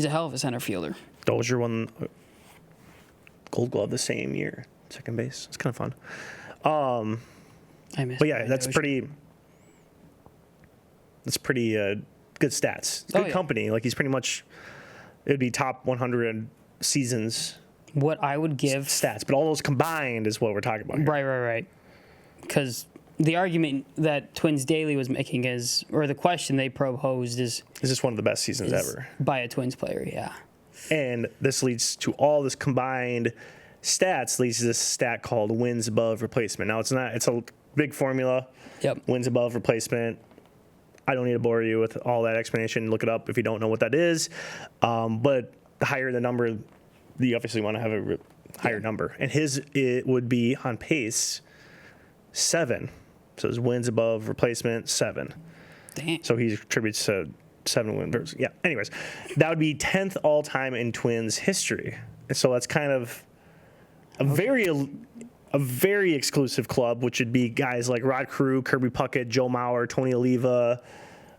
hell of a center fielder. Dozier won Gold Glove the same year, second base. It's kind of fun. I missed. But yeah, that's pretty good stats. Good yeah. company. Like he's pretty much, it would be top 100 seasons What I would give. stats, but all those combined is what we're talking about here. Right. Because the argument that Twins Daily was making is, or the question they proposed is This is one of the best seasons ever. by a Twins player. Yeah. And this leads to all this combined stats leads to this stat called wins above replacement. Now it's a big formula. Yep. Wins above replacement. I don't need to bore you with all that explanation. Look it up if you don't know what that is. But the higher the number, you obviously want to have a higher number. And it would be on pace 7. So his wins above replacement 7. Damn. So he contributes to 7 wins. Yeah. Anyways, that would be 10th all time in Twins history. And so that's kind of a very exclusive club, which would be guys like Rod Carew, Kirby Puckett, Joe Mauer, Tony Oliva.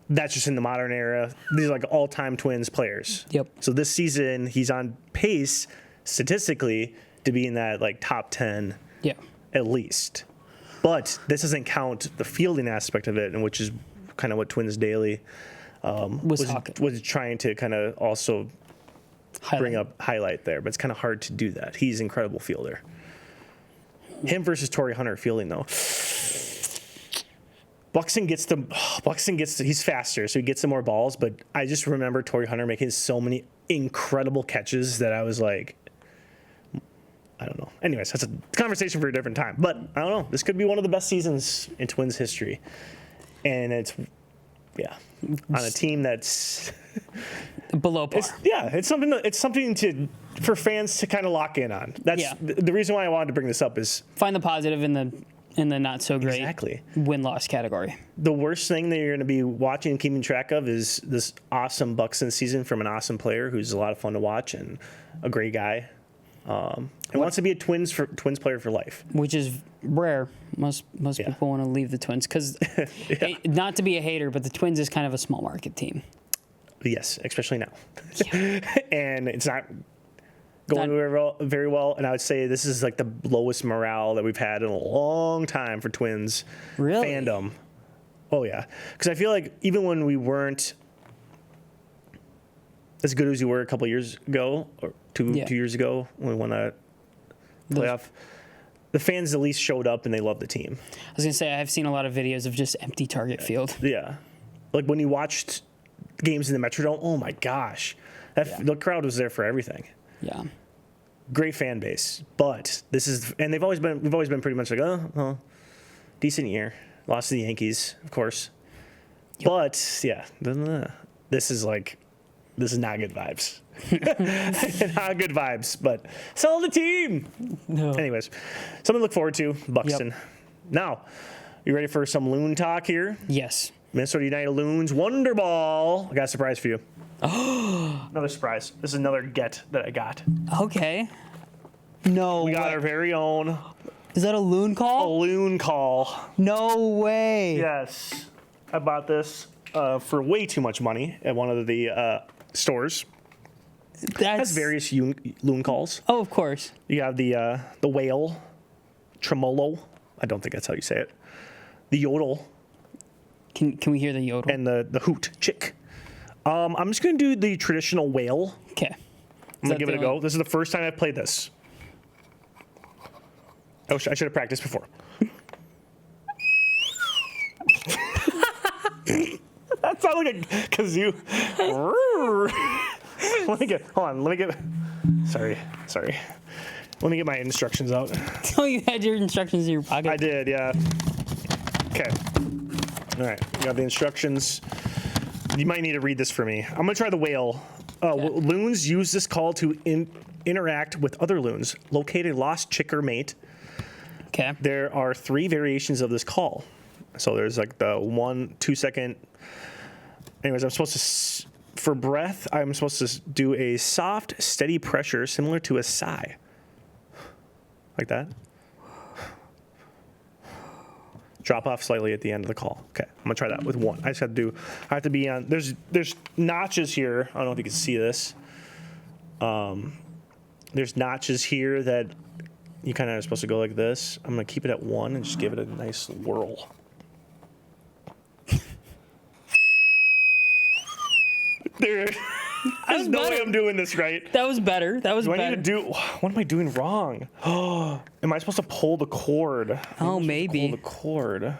That's just in the modern era. These are like all-time Twins players. Yep. So this season, he's on pace statistically to be in that like top 10 Yeah. at least. But this doesn't count the fielding aspect of it, and which is kind of what Twins Daily was trying to kind of also highlight there. But it's kind of hard to do that. He's an incredible fielder. Him versus Torrey Hunter fielding though. Buxton gets he's faster, so he gets some more balls. But I just remember Torrey Hunter making so many incredible catches that I was like, I don't know. Anyways, that's a conversation for a different time. But I don't know. This could be one of the best seasons in Twins history. And it's, on a team that's below par. It's something for fans to kind of lock in on. That's the reason why I wanted to bring this up is Find the positive in the not so great exactly win-loss category. The worst thing that you're going to be watching and keeping track of is this awesome Buxton season from an awesome player who's a lot of fun to watch and a great guy. And wants to be a Twins player for life, which is rare. Most people want to leave the Twins because, not to be a hater, but the Twins is kind of a small market team. Yes, especially now, and it's not going very well. And I would say this is like the lowest morale that we've had in a long time for Twins fandom. Oh yeah, because I feel like even when we weren't as good as we were a couple years ago, or two years ago when we won a playoff, the fans at least showed up and they loved the team. I was going to say, I've seen a lot of videos of just empty target field. Yeah. Like when you watched games in the Metrodome, oh my gosh. The crowd was there for everything. Yeah. Great fan base. But and we've always been pretty much like, decent year. Lost to the Yankees, of course. Yep. But, this is not good vibes. Not good vibes, but sell the team. No. Anyways, something to look forward to, Buxton. Yep. Now, you ready for some Loon talk here? Yes. Minnesota United Loons Wonder Ball. I got a surprise for you. Another surprise. This is another get that I got. Okay. No. We got our very own. Is that a Loon call? A Loon call. No way. Yes. I bought this for way too much money at one of the stores. It has various loon calls. Oh, of course. You have the whale, tremolo. I don't think that's how you say it. The yodel. Can we hear the yodel? And the hoot, chick. I'm just going to do the traditional whale. Okay. I'm going to give it a go. This is the first time I've played this. I should have practiced before. That sounds like a kazoo. Sorry. Let me get my instructions out. Oh, you had your instructions in your pocket? I did, yeah. Okay. All right, you got the instructions. You might need to read this for me. I'm going to try the whale. Loons use this call to interact with other loons, locate a lost chick or mate. Okay. There are 3 variations of this call. So there's like the 1, 2 second. Anyways, I'm supposed to, for breath, I'm supposed to do a soft, steady pressure similar to a sigh. Like that. Drop off slightly at the end of the call. Okay, I'm gonna try that with 1. I have to be on, there's notches here. I don't know if you can see this. There's notches here that you kind of are supposed to go like this. I'm gonna keep it at 1 and just give it a nice whirl. Dude, there's no way I'm doing this right. That was better. That was better. I need to do? What am I doing wrong? Oh, am I supposed to pull the cord? Oh, maybe. Pull the cord.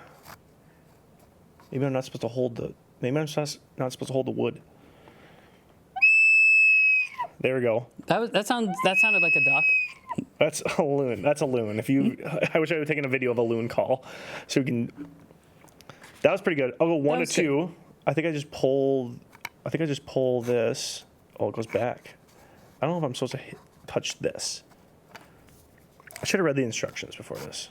Maybe I'm not supposed to hold the. Maybe I'm not supposed to hold the wood. There we go. That sounded like a duck. That's a loon. That's a loon. I wish I had taken a video of a loon call, so we can. That was pretty good. I'll go 1 to 2. Good. I think I just pull this. Oh, it goes back. I don't know if I'm supposed to touch this. I should have read the instructions before this.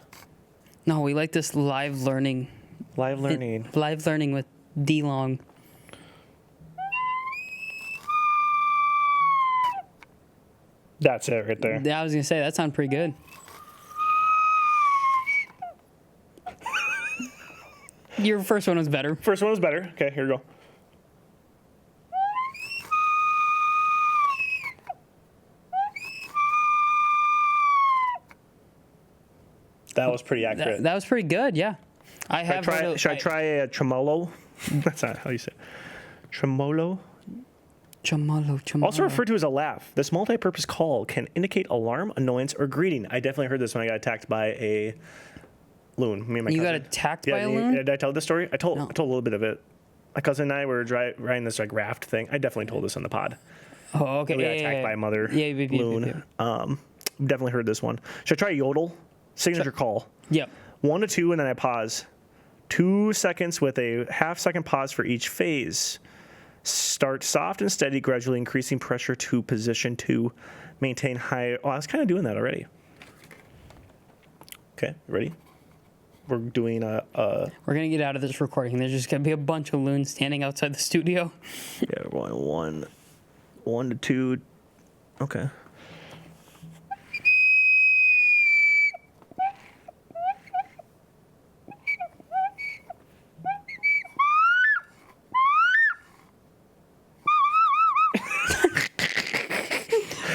No, we like this live learning. Live learning. Live learning with D-Long. That's it right there. Yeah, I was going to say, that sounded pretty good. Your first one was better. First one was better. Okay, here we go. That was pretty accurate. That was pretty good, yeah. Should I try a tremolo? That's not how you say it. Tremolo? Tremolo. Also referred to as a laugh. This multi-purpose call can indicate alarm, annoyance, or greeting. I definitely heard this when I got attacked by a loon. Me and my cousin. You got attacked by a loon? Did I tell this story? I told a little bit of it. My cousin and I were riding this like raft thing. I definitely told this on the pod. Oh, okay. We got attacked by a mother loon. Definitely heard this one. Should I try yodel? Signature call. Yep. 1 to 2, and then I pause. 2 seconds with a half-second pause for each phase. Start soft and steady, gradually increasing pressure to position 2. Maintain high. Oh, I was kind of doing that already. Okay, ready? We're doing a. We're gonna get out of this recording. There's just gonna be a bunch of loons standing outside the studio. Yeah, we're going 1 to 2. Okay.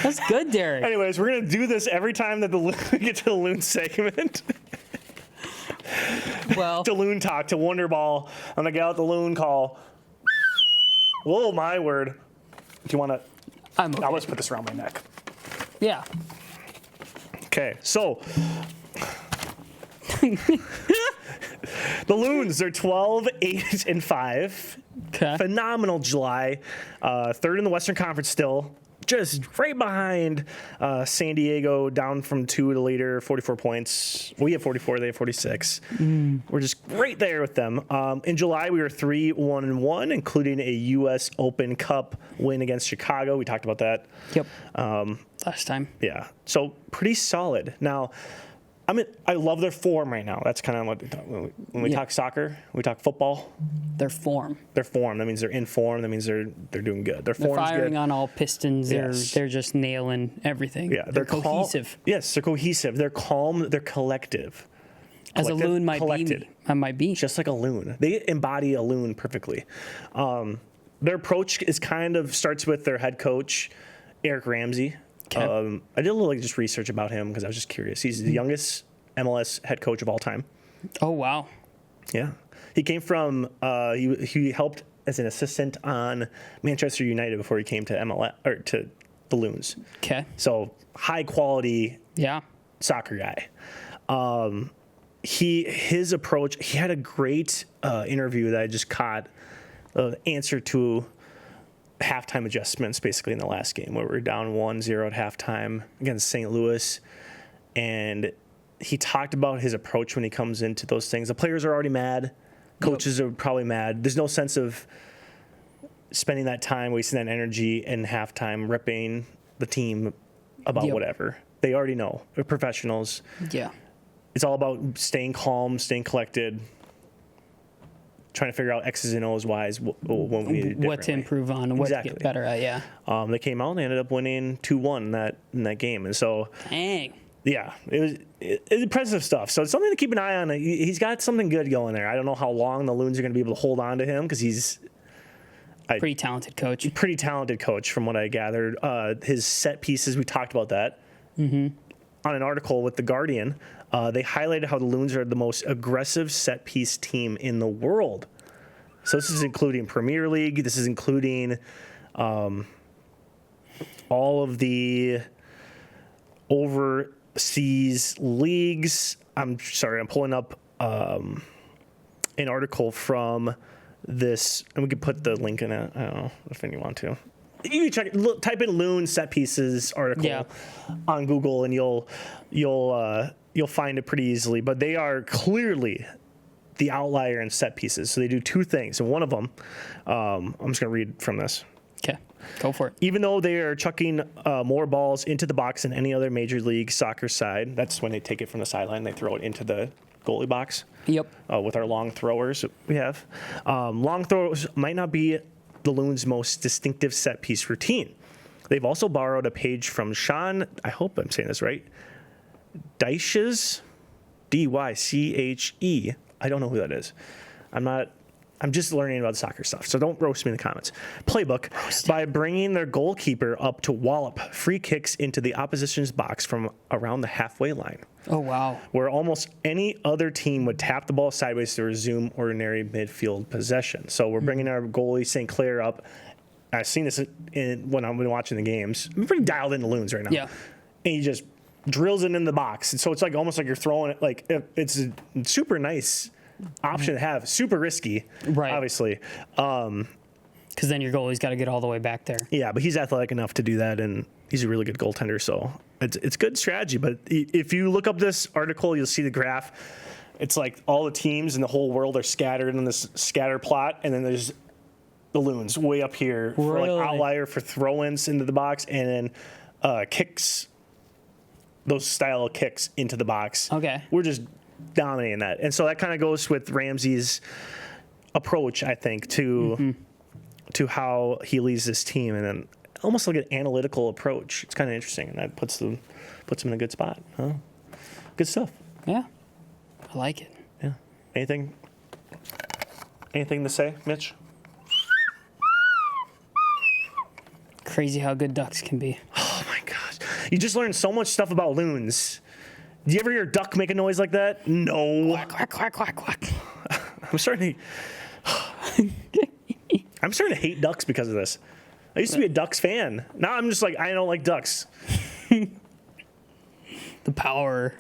That's good, Derek. Anyways, we're going to do this every time that we get to the loon segment. Well, to loon talk, to Wonderball. I'm going to get out the loon call. Whoa, my word. Do you want to? Okay. I'll just put this around my neck. Yeah. Okay, so. The Loons, they're 12, 8, and 5. Okay. Phenomenal July. Third in the Western Conference still. Just right behind San Diego, down from 2 to leader, 44 points. We have 44, they have 46. We're just right there with them. In July, we were 3-1-1, including a U.S. Open Cup win against Chicago. We talked about that. Yep. Last time. Yeah. So pretty solid. Now, I love their form right now. That's kind of what when we talk soccer, we talk football. Their form. Their form. That means they're in form. That means they're doing good. Their They're form's firing good. on all pistons. Yes. They're just nailing everything. Yeah, they're cohesive. Yes, they're cohesive. They're calm. They're collective. As a loon might collected. be. I might be. Just like a loon. They embody a loon perfectly. Their approach starts with their head coach, Eric Ramsey. Okay. I did a little just research about him because I was just curious. He's the youngest MLS head coach of all time. Oh, wow. Yeah. He came from, he helped as an assistant on Manchester United before he came to MLS, or to the Loons. Okay. So high quality soccer guy. His approach, he had a great interview that I just caught answer to halftime adjustments basically in the last game where we were down 1-0 at halftime against St. Louis. And he talked about his approach when he comes into those things. The players are already mad. Coaches are probably mad. There's no sense of spending that time, wasting that energy in halftime, ripping the team about whatever. They already know. They're professionals. Yeah. It's all about staying calm, staying collected, trying to figure out X's and O's, Y's, what we need to what to improve on, what to get better at, yeah. They came out and they ended up winning 2-1 in that game. And so, dang. Yeah, it was impressive stuff. So it's something to keep an eye on. He's got something good going there. I don't know how long the Loons are going to be able to hold on to him because he's pretty talented coach. Pretty talented coach from what I gathered. His set pieces, we talked about that on an article with The Guardian. They highlighted how the Loons are the most aggressive set piece team in the world. So this is including Premier League. This is including all of the overseas leagues. I'm pulling up an article from this, and we could put the link in it. I don't know if you want to. You can check it. Type in Loon set pieces article on Google, and you'll find it pretty easily. But they are clearly the outlier in set pieces. So they do two things, and one of them, I'm just going to read from this. Okay, go for it. Even though they are chucking more balls into the box than any other Major League Soccer side, that's when they take it from the sideline, they throw it into the goalie box. Yep. With our long throwers we have. Long throws might not be the Loons' most distinctive set piece routine. They've also borrowed a page from Sean, I hope I'm saying this right, Dyche's, D-Y-C-H-E. I don't know who that is. I'm just learning about soccer stuff, so don't roast me in the comments. Playbook by bringing their goalkeeper up to wallop free kicks into the opposition's box from around the halfway line. Oh, wow. Where almost any other team would tap the ball sideways to resume ordinary midfield possession. So we're bringing our goalie St. Clair up. I've seen this when I've been watching the games. I'm pretty dialed into Loons right now. Yeah. And he just drills it in the box. And so it's like almost like you're throwing it. Like it's a super nice option to have. Super risky, right? Obviously. Because then your goalie's got to get all the way back there. Yeah, but he's athletic enough to do that, and he's a really good goaltender. So it's good strategy. But if you look up this article, you'll see the graph. It's like all the teams in the whole world are scattered in this scatter plot, and then there's the Loons way up here for like outlier for throw-ins into the box, and then kicks, those style of kicks into the box. Okay. We're just dominating that. And so that kind of goes with Ramsey's approach, I think, to how he leads this team, and then almost like an analytical approach. It's kind of interesting, and that puts him in a good spot. Huh? Good stuff. Yeah. I like it. Yeah. Anything to say, Mitch? Crazy how good ducks can be. Oh my gosh. You just learned so much stuff about Loons. Do you ever hear a duck make a noise like that? No. Quack, quack, quack, quack, quack. I'm starting to hate ducks because of this. I used to be a Ducks fan. Now I'm just like, I don't like ducks. The power.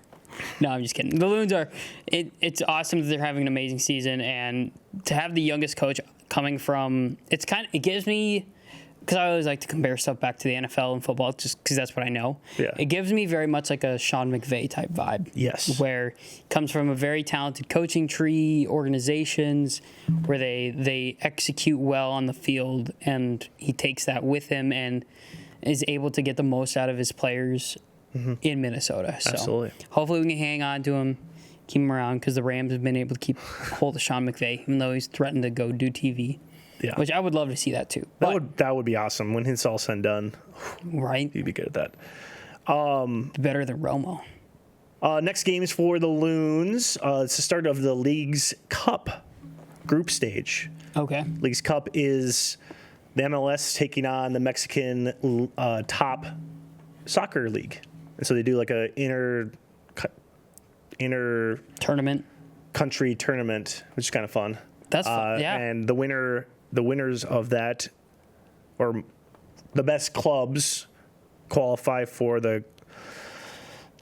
No, I'm just kidding. The Loons are, it's awesome that they're having an amazing season, and to have the youngest coach coming from, it gives me, because I always like to compare stuff back to the NFL and football, just because that's what I know. Yeah. It gives me very much like a Sean McVay type vibe. Yes. Where he comes from a very talented coaching tree, organizations, where they execute well on the field, and he takes that with him and is able to get the most out of his players in Minnesota. So Absolutely. hopefully we can hang on to him, keep him around, because the Rams have been able to keep hold of Sean McVay, even though he's threatened to go do TV. Yeah. Which I would love to see that too. That would be awesome when it's all said and done. Right. He'd be good at that. Better than Romo. Next game is for the Loons. It's the start of the League's Cup group stage. Okay. League's Cup is the MLS taking on the Mexican top soccer league. And so they do like a inter Tournament. country tournament, which is kind of fun. That's fun. Yeah. And the winners of that, or the best clubs, qualify for the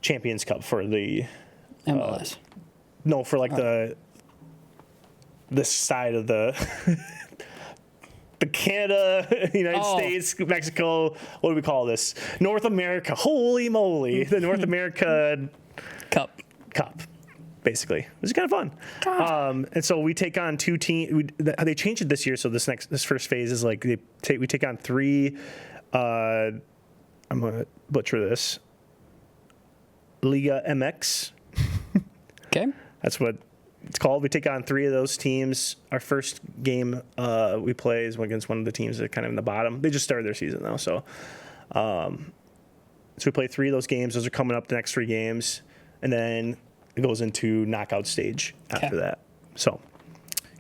Champions Cup for the MLS. for like this side of the the Canada, United States, Mexico, what do we call this? North America. Holy moly. The North America Cup. Basically. It was kind of fun. And so we take on 2 teams. They changed it this year, so this first phase is like we take on 3, I'm going to butcher this, Liga MX. Okay. That's what it's called. We take on 3 of those teams. Our first game we play is against one of the teams that are kind of in the bottom. They just started their season, though. So we play 3 of those games. Those are coming up the next 3 games. And then it goes into knockout stage after that. So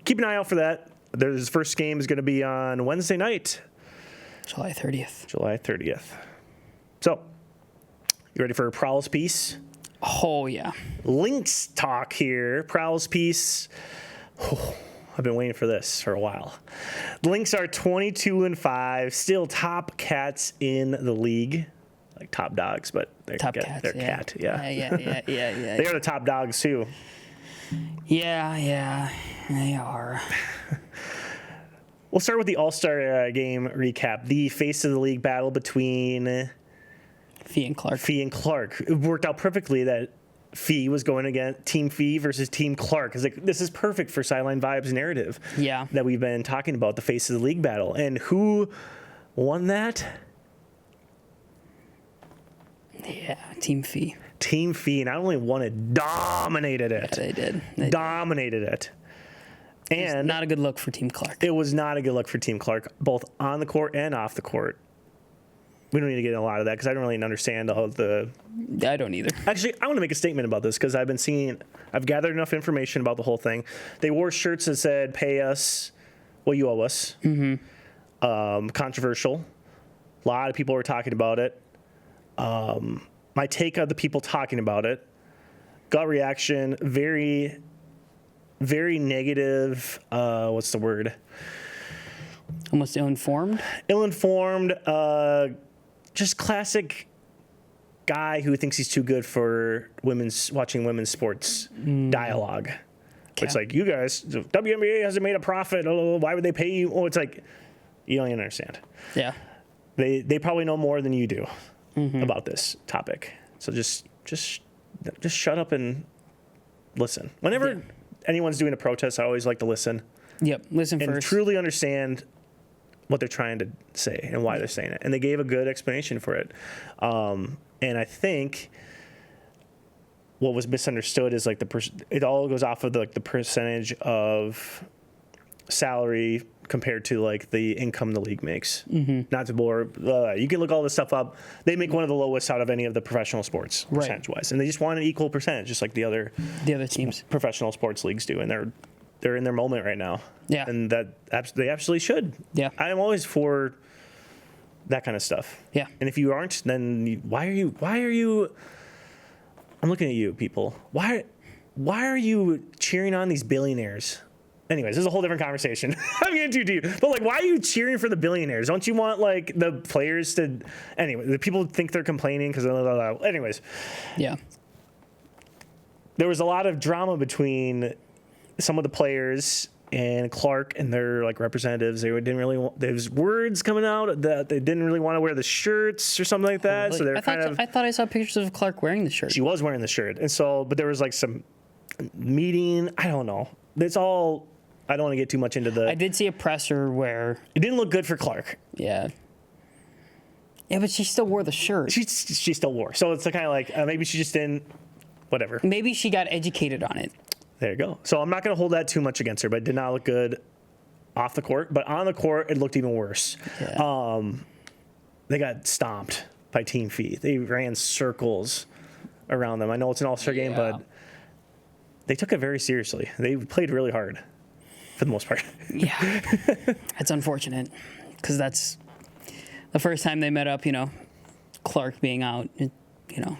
keep an eye out for that. The first game is going to be on Wednesday night. July 30th. July 30th. So, you ready for a Prowl's piece? Oh, yeah. Lynx talk here. Prowl's piece. Oh, I've been waiting for this for a while. The Lynx are 22-5, still top cats in the league. Like top dogs, but they're Top cats, they're yeah. cat. Yeah. Yeah. They are the top dogs, too. Yeah, they are. We'll start with the All-Star game recap. The face of the league battle between Fee and Clark. It worked out perfectly that Fee was going against Team Fee versus Team Clark. It's like, this is perfect for Sideline Vibes narrative that we've been talking about, the face of the league battle. And who won that? Yeah, Team Fee. Team Fee not only won it, dominated it. Yeah, they did. Dominated it. And not a good look for Team Clark. It was not a good look for Team Clark, both on the court and off the court. We don't need to get into a lot of that because I don't really understand all the... I don't either. Actually, I want to make a statement about this because I've gathered enough information about the whole thing. They wore shirts that said, pay us what you owe us. Mm-hmm. Controversial. A lot of people were talking about it. My take on the people talking about it, gut reaction, very, very negative. What's the word? Almost ill-informed. Just classic guy who thinks he's too good for watching women's sports dialogue. Okay. It's like, you guys, WNBA hasn't made a profit. Oh, why would they pay you? Oh, it's like, you don't even understand. Yeah. They probably know more than you do about this topic. So just shut up and listen. Whenever anyone's doing a protest, I always like to listen. Yep, listen and first. Truly understand what they're trying to say and why they're saying it. And they gave a good explanation for it. And I think what was misunderstood is like it all goes off of the percentage of salary compared to like the income the league makes. Not to bore, you can look all this stuff up. They make one of the lowest out of any of the professional sports percentage-wise, and they just want an equal percentage, just like the other teams, professional sports leagues do, and they're in their moment right now. Yeah, and they absolutely should. Yeah, I'm always for that kind of stuff. Yeah, and if you aren't, then why are you? I'm looking at you, people. Why are you cheering on these billionaires? Anyways, this is a whole different conversation. I'm getting too deep. But, like, why are you cheering for the billionaires? Don't you want, like, the players to... Anyway, the people think they're complaining because... Anyways. Yeah. There was a lot of drama between some of the players and Clark and their, like, representatives. They didn't really want... There's words coming out that they didn't really want to wear the shirts or something like that. So they're I thought I saw pictures of Clark wearing the shirt. She was wearing the shirt. And so... But there was, like, some meeting... I don't know. It's all... I don't want to get too much into the... I did see a presser where... It didn't look good for Clark. Yeah. Yeah, but she still wore the shirt. She still wore. So it's kind of like, maybe she just didn't... Whatever. Maybe she got educated on it. There you go. So I'm not going to hold that too much against her, but it did not look good off the court. But on the court, it looked even worse. Yeah. They got stomped by Team Fee. They ran circles around them. I know it's an all-star game, but they took it very seriously. They played really hard. For the most part. Yeah. That's unfortunate because that's the first time they met up, Clark being out,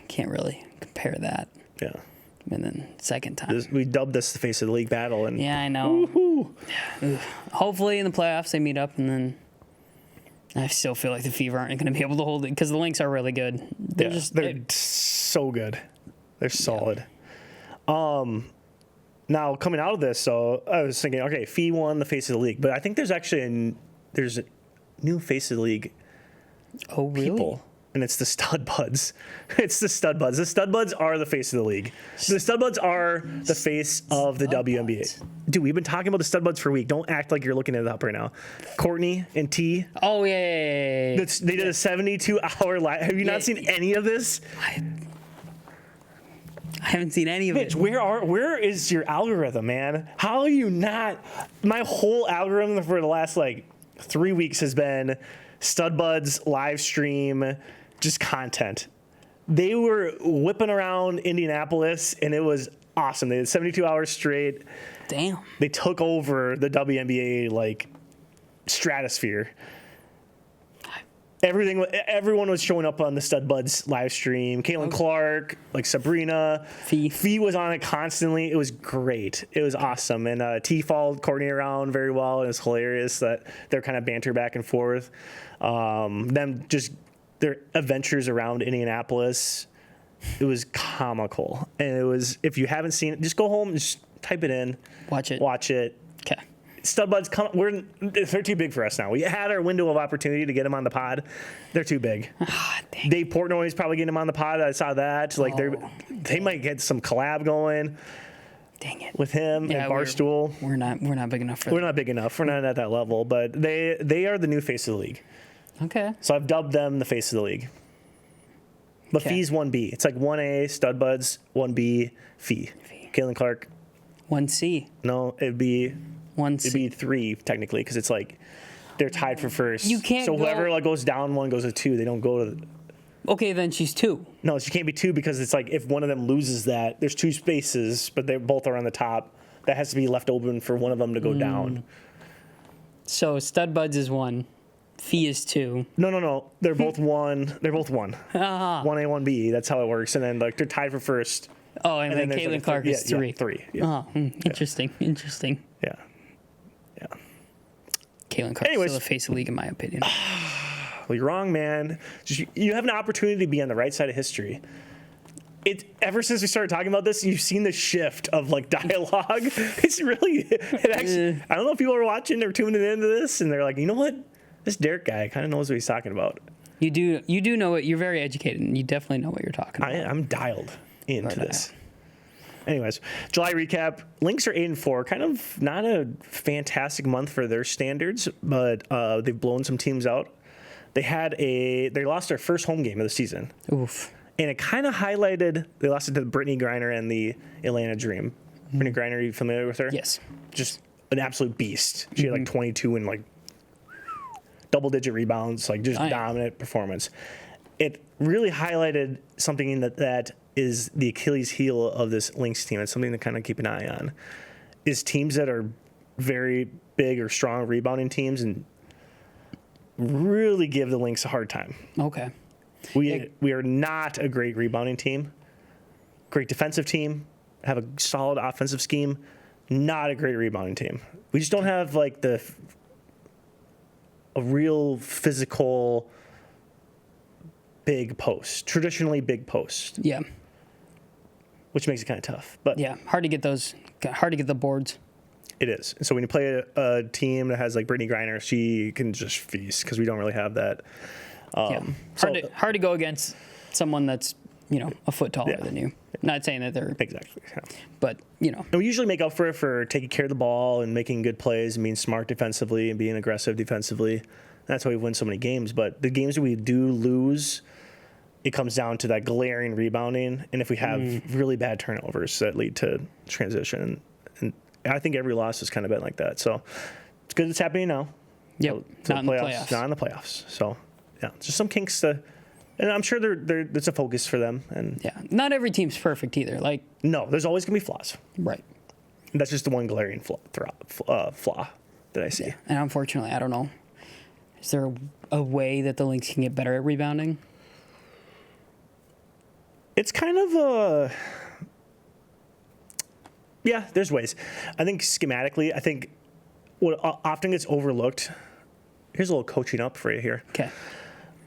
can't really compare that. Yeah. And then second time. We dubbed this the face of the league battle. And yeah, I know. Hopefully in the playoffs they meet up, and then I still feel like the Fever aren't going to be able to hold it because the Lynx are really good. They're so good. They're solid. Yeah. Now, coming out of this, so I was thinking, okay, Fee won the face of the league, but I think there's there's a new face of the league Oh, really? people, and it's the Stud Buds. It's the Stud Buds. The Stud Buds are the face of the league. The Stud Buds are the face of the WNBA. Buds. Dude, we've been talking about the Stud Buds for a week. Don't act like you're looking it up right now. Courtney and T. Oh, yeah. They did a 72-hour live. Have you not seen any of this? I haven't seen any of Mitch, it. where is your algorithm, man? How are you not? My whole algorithm for the last 3 weeks has been Stud Buds live stream, just content. They were whipping around Indianapolis, and it was awesome. They had 72 hours straight. Damn. They took over the WNBA stratosphere. Everyone was showing up on the Stud Buds live stream. Caitlin Clark, Sabrina. Fee was on it constantly. It was great. It was awesome. And T followed Courtney around very well. It was hilarious that they're kind of banter back and forth. Their adventures around Indianapolis. It was comical. And it was, if you haven't seen it, just go home and just type it in. Watch it. Okay. Stud Buds, they're too big for us now. We had our window of opportunity to get them on the pod. They're too big. Dang. Dave Portnoy's probably getting them on the pod. I saw that. They might get some collab going. Dang it. With him and Barstool. We're not big enough for We're not big enough. We're not at that level. But they are the new face of the league. Okay. So I've dubbed them the face of the league. But Fee's 1B. It's 1A, Stud Buds, 1B, Fee. Caitlin Clark. 1C. No, it'd be 3 technically, because it's they're tied for first. You can't. So whoever goes down one goes to 2. They don't go to. Okay, then she's 2. No, she can't be 2 because it's if one of them loses that, there's 2 spaces, but they both are on the top. That has to be left open for one of them to go down. So Stud Buds is 1. Fee is 2. No. They're both 1. They're both 1. 1A, 1B. That's how it works. And then they're tied for first. Oh, and then Caitlin Clark is 3. Yeah, 3. Yeah. Oh, interesting. Yeah. Caitlin Clark is still the face of the league, in my opinion. Well, you're wrong, man. You have an opportunity to be on the right side of history. Ever since we started talking about this, you've seen the shift of dialogue. It's really, actually, I don't know if people are watching or tuning into this, and they're like, you know what? This Derek guy kind of knows what he's talking about. You do know it. You're very educated, and you definitely know what you're talking about. I'm dialed into this. Anyways, July recap. Lynx are 8-4. Kind of not a fantastic month for their standards, but they've blown some teams out. They lost their first home game of the season. Oof. And it kind of highlighted, they lost it to Brittany Griner and the Atlanta Dream. Brittany Griner, are you familiar with her? Yes. Just an absolute beast. She had 22 and double-digit rebounds, just dominant performance. It really highlighted something that is the Achilles heel of this Lynx team. It's something to kind of keep an eye on. Is teams that are very big or strong rebounding teams and really give the Lynx a hard time. Okay. We are not a great rebounding team. Great defensive team. Have a solid offensive scheme. Not a great rebounding team. We just don't have a real physical big post. Traditionally big post. Yeah. Which makes it kind of tough. But yeah, hard to get the boards. It is. So when you play a team that has Brittany Griner, she can just feast because we don't really have that. Hard to go against someone that's a foot taller than you. Not saying that they're exactly, but And we usually make up for it for taking care of the ball and making good plays and being smart defensively and being aggressive defensively. That's why we win so many games. But the games that we do lose, it comes down to that glaring rebounding, and if we have really bad turnovers that lead to transition. And I think every loss has kind of been like that. So it's good it's happening now. Yep, not in the playoffs. Not in the playoffs. So yeah, just some kinks to, and I'm sure there's a focus for them. And yeah, not every team's perfect either. No, there's always gonna be flaws. Right. And that's just the one glaring flaw that I see. Yeah. And unfortunately, I don't know. Is there a way that the Lynx can get better at rebounding? It's kind of yeah, there's ways. I think schematically, what often gets overlooked, here's a little coaching up for you here. Okay.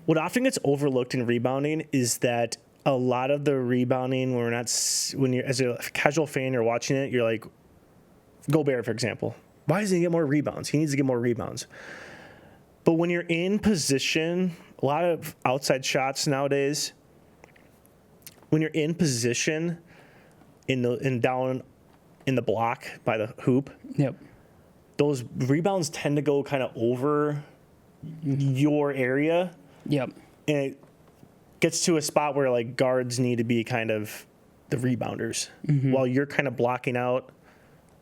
What often gets overlooked in rebounding is that a lot of the rebounding, when you're as a casual fan, you're watching it, you're like, Gobert, for example. Why doesn't he get more rebounds? He needs to get more rebounds. But when you're in position, a lot of outside shots nowadays, when you're in position down in the block by the hoop, Yep. those rebounds tend to go kind of over your area. Yep. And it gets to a spot where like guards need to be kind of the rebounders while you're kind of blocking out.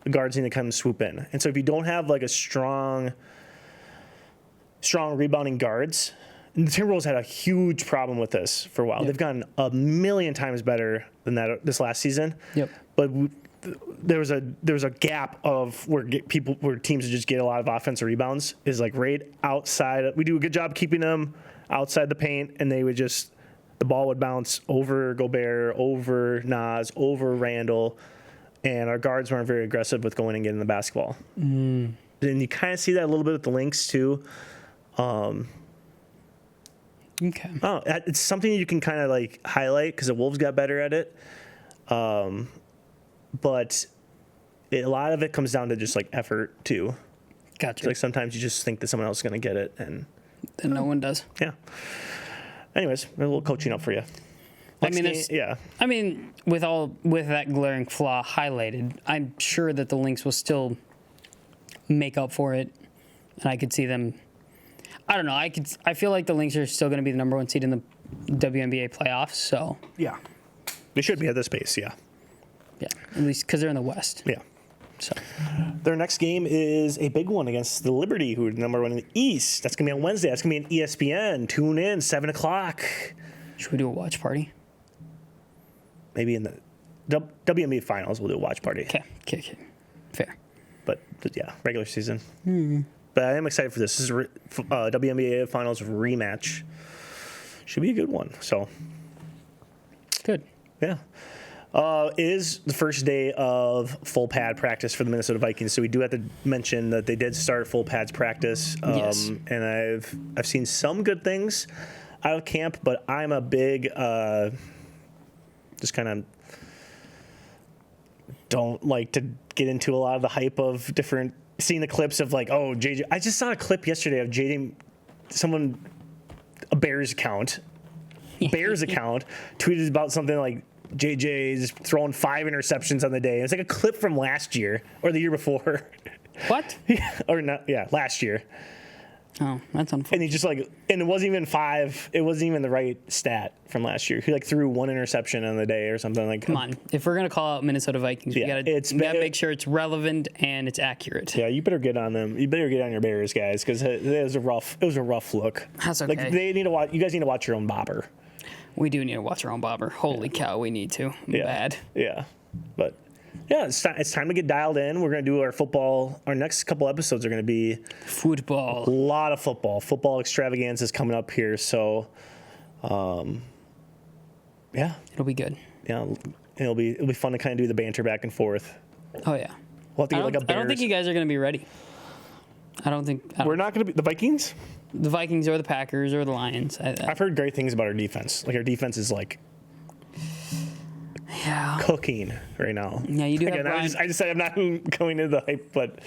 The guards need to come swoop in. And so if you don't have like a strong rebounding guards, and the Timberwolves had a huge problem with this for a while. Yep. They've gotten a million times better than that this last season. Yep. But there was a gap of where teams just get a lot of offensive rebounds is like right outside. We do a good job keeping them outside the paint, and they would just the ball would bounce over Gobert, over Nas, over Randall, and our guards weren't very aggressive with going and getting the basketball. And you kind of see that a little bit with the Lynx too. Okay. Oh, it's something you can kind of like highlight because the Wolves got better at it. But a lot of it comes down to just like effort too. Gotcha. It's like sometimes you just think that someone else is going to get it, and no one does. yeah. Anyways, a little coaching up for you. I mean, with that glaring flaw highlighted, I'm sure that the Lynx will still make up for it, and I could see them. I don't know. I feel like the Lynx are still going to be the number one seed in the WNBA playoffs. So yeah, they should be at this pace. Yeah, at least because they're in the West. Yeah. So their next game is a big one against the Liberty, who are number one in the East. That's gonna be on Wednesday. That's gonna be on ESPN. Tune in 7:00. Should we do a watch party? Maybe in the WNBA finals, we'll do a watch party. Okay. Fair. But yeah, regular season. But I am excited for this. This is WNBA finals rematch. Should be a good one. So good. Yeah. It is the first day of full pad practice for the Minnesota Vikings, so we do have to mention that they did start full pads practice. Yes. And I've seen some good things out of camp, but I'm a big just kind of don't like to get into a lot of the hype of different seeing the clips of like, oh, JJ. I just saw a clip yesterday of JJ, a Bears account tweeted about something like JJ's throwing 5 interceptions on the day. It's like a clip from last year or the year before. What? Or not? Yeah, last year. Oh, that's unfortunate. And he just and it wasn't even 5. It wasn't even the right stat from last year. He threw 1 interception on the day or something like. Come on, if we're gonna call out Minnesota Vikings, we gotta make sure it's relevant and it's accurate. Yeah, you better get on them. You better get on your Bears guys because it was a rough look. That's okay. Like they need to watch. You guys need to watch your own bobber. We do need to watch our own bobber. Holy cow, we need to. Yeah. Bad. Yeah, but. Yeah, it's time to get dialed in. We're going to do our football. Our next couple episodes are going to be football. A lot of football. Football extravaganza is coming up here. So, yeah. It'll be good. Yeah, it'll be fun to kind of do the banter back and forth. Oh, yeah. We'll have to get like a Bears. I don't think you guys are going to be ready. We're not going to be the Vikings? The Vikings or the Packers or the Lions. I've heard great things about our defense. Like, our defense is like... Yeah. Cooking right now. Yeah, you do have Brian. I just said I'm not going into the hype, but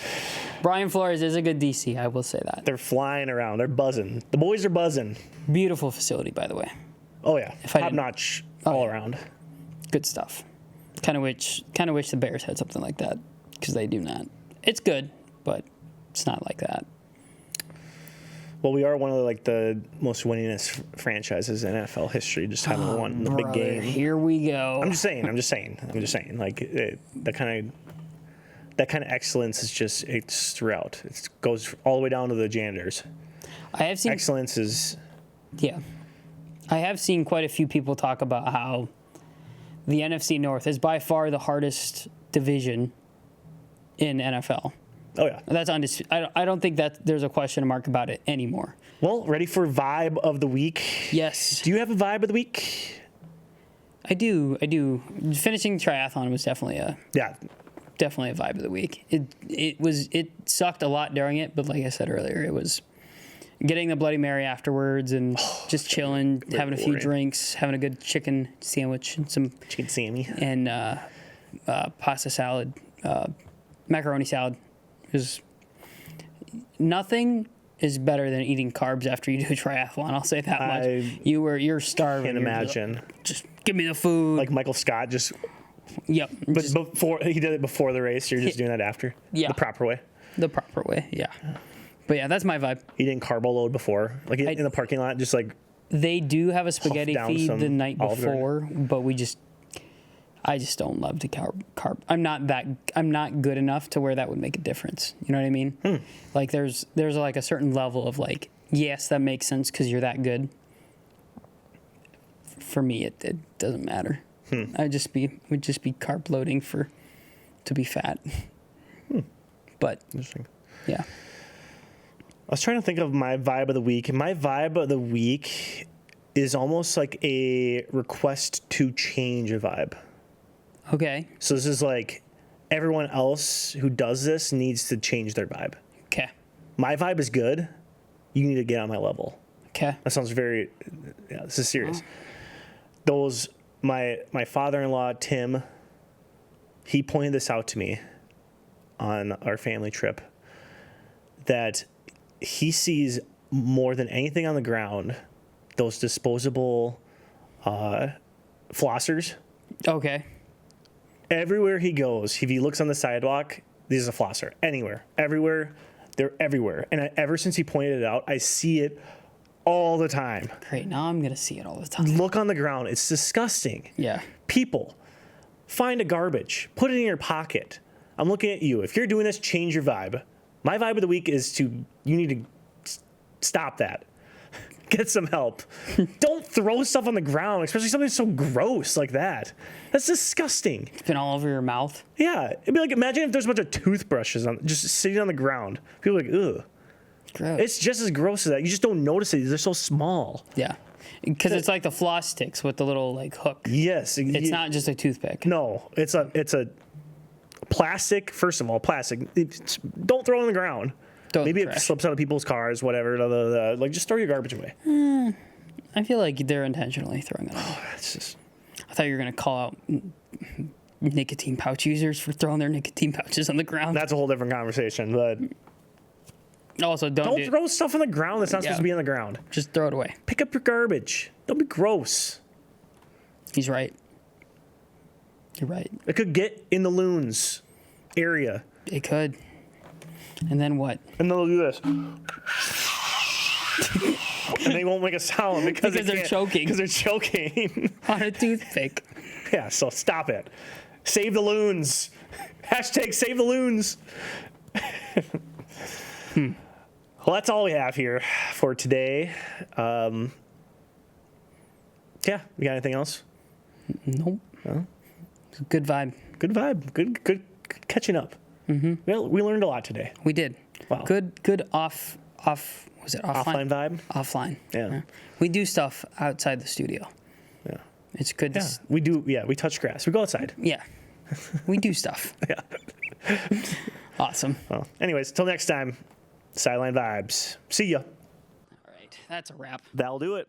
Brian Flores is a good DC. I will say that. They're flying around. They're buzzing. The boys are buzzing. Beautiful facility, by the way. Oh yeah, top notch all around. Good stuff. Kind of wish the Bears had something like that because they do not. It's good, but it's not like that. Well, we are one of the most winningest franchises in NFL history, just having won the big game. Here we go. I'm just saying. Like that kind of excellence is just it's throughout. It goes all the way down to the janitors. I have seen excellence is. Yeah, I have seen quite a few people talk about how the NFC North is by far the hardest division in NFL. Oh yeah, that's undisputed. I don't think that there's a question mark about it anymore. Well, ready for vibe of the week? Yes. Do you have a vibe of the week? I do. Finishing triathlon was definitely a vibe of the week. It sucked a lot during it, but like I said earlier, it was getting the Bloody Mary afterwards and just chilling, having a few drinks, having a good chicken sandwich and some chicken sammy and pasta salad, macaroni salad. Is nothing is better than eating carbs after you do a triathlon. I'll say that much. You're starving. Can't imagine. Just give me the food. Like Michael Scott just. Yep. But before he did it before the race, you're just doing that after. Yeah. The proper way. The proper way. Yeah. But yeah, that's my vibe. He didn't carbo load before, like in the parking lot, just like. They do have a spaghetti feed the night before, but I just don't love to carb. I'm not good enough to where that would make a difference. You know what I mean? Like there's like a certain level of like, yes, that makes sense because you're that good. For me, it doesn't matter. Would just be carb loading to be fat. But Interesting. Yeah. I was trying to think of my vibe of the week, and my vibe of the week is almost like a request to change a vibe. Okay. So this is like everyone else who does this needs to change their vibe. Okay. My vibe is good. You need to get on my level. Okay. That sounds very. Yeah, this is serious. My father-in-law Tim, he pointed this out to me on our family trip, that he sees more than anything on the ground those disposable flossers. Okay. Everywhere he goes, if he looks on the sidewalk, there's a flosser. Anywhere, everywhere, they're everywhere. And ever since he pointed it out, I see it all the time. Great. Now I'm gonna see it all the time. Look on the ground. It's disgusting. Yeah. People, find a garbage. Put it in your pocket. I'm looking at you. If you're doing this, change your vibe. My vibe of the week is you need to stop that. Get some help. Don't throw stuff on the ground, especially something so gross like that. That's disgusting. It's been all over your mouth. Yeah. It'd be like, imagine if there's a bunch of toothbrushes just sitting on the ground. People are like, ugh. Gross. It's just as gross as that. You just don't notice it. They're so small. Yeah. Because it's like the floss sticks with the little like hook. Yes. It's not just a toothpick. No, it's a plastic. First of all, plastic. Don't throw it on the ground. Maybe it slips out of people's cars, whatever. Like, just throw your garbage away. I feel like they're intentionally throwing it away. It's just. I thought you were gonna call out nicotine pouch users for throwing their nicotine pouches on the ground. That's a whole different conversation. But also, don't throw stuff on the ground that's not supposed to be on the ground. Just throw it away. Pick up your garbage. Don't be gross. He's right. You're right. It could get in the loons area. It could. And then what? And then they'll do this. And they won't make a sound because they're choking. Because they're choking. On a toothpick. Yeah, so stop it. Save the loons. Hashtag save the loons. Well, that's all we have here for today. Yeah, we got anything else? Nope. No? It's a good vibe. Good vibe. Good catching up. Mm-hmm. Well, we learned a lot today. We did. Wow. Good off. Was it offline? Offline vibe? Offline. Yeah. We do stuff outside the studio. Yeah. It's good. Yeah. We do. Yeah. We touch grass. We go outside. Yeah. We do stuff. Yeah. Awesome. Well, anyways, till next time, Sideline Vibes. See ya. All right. That's a wrap. That'll do it.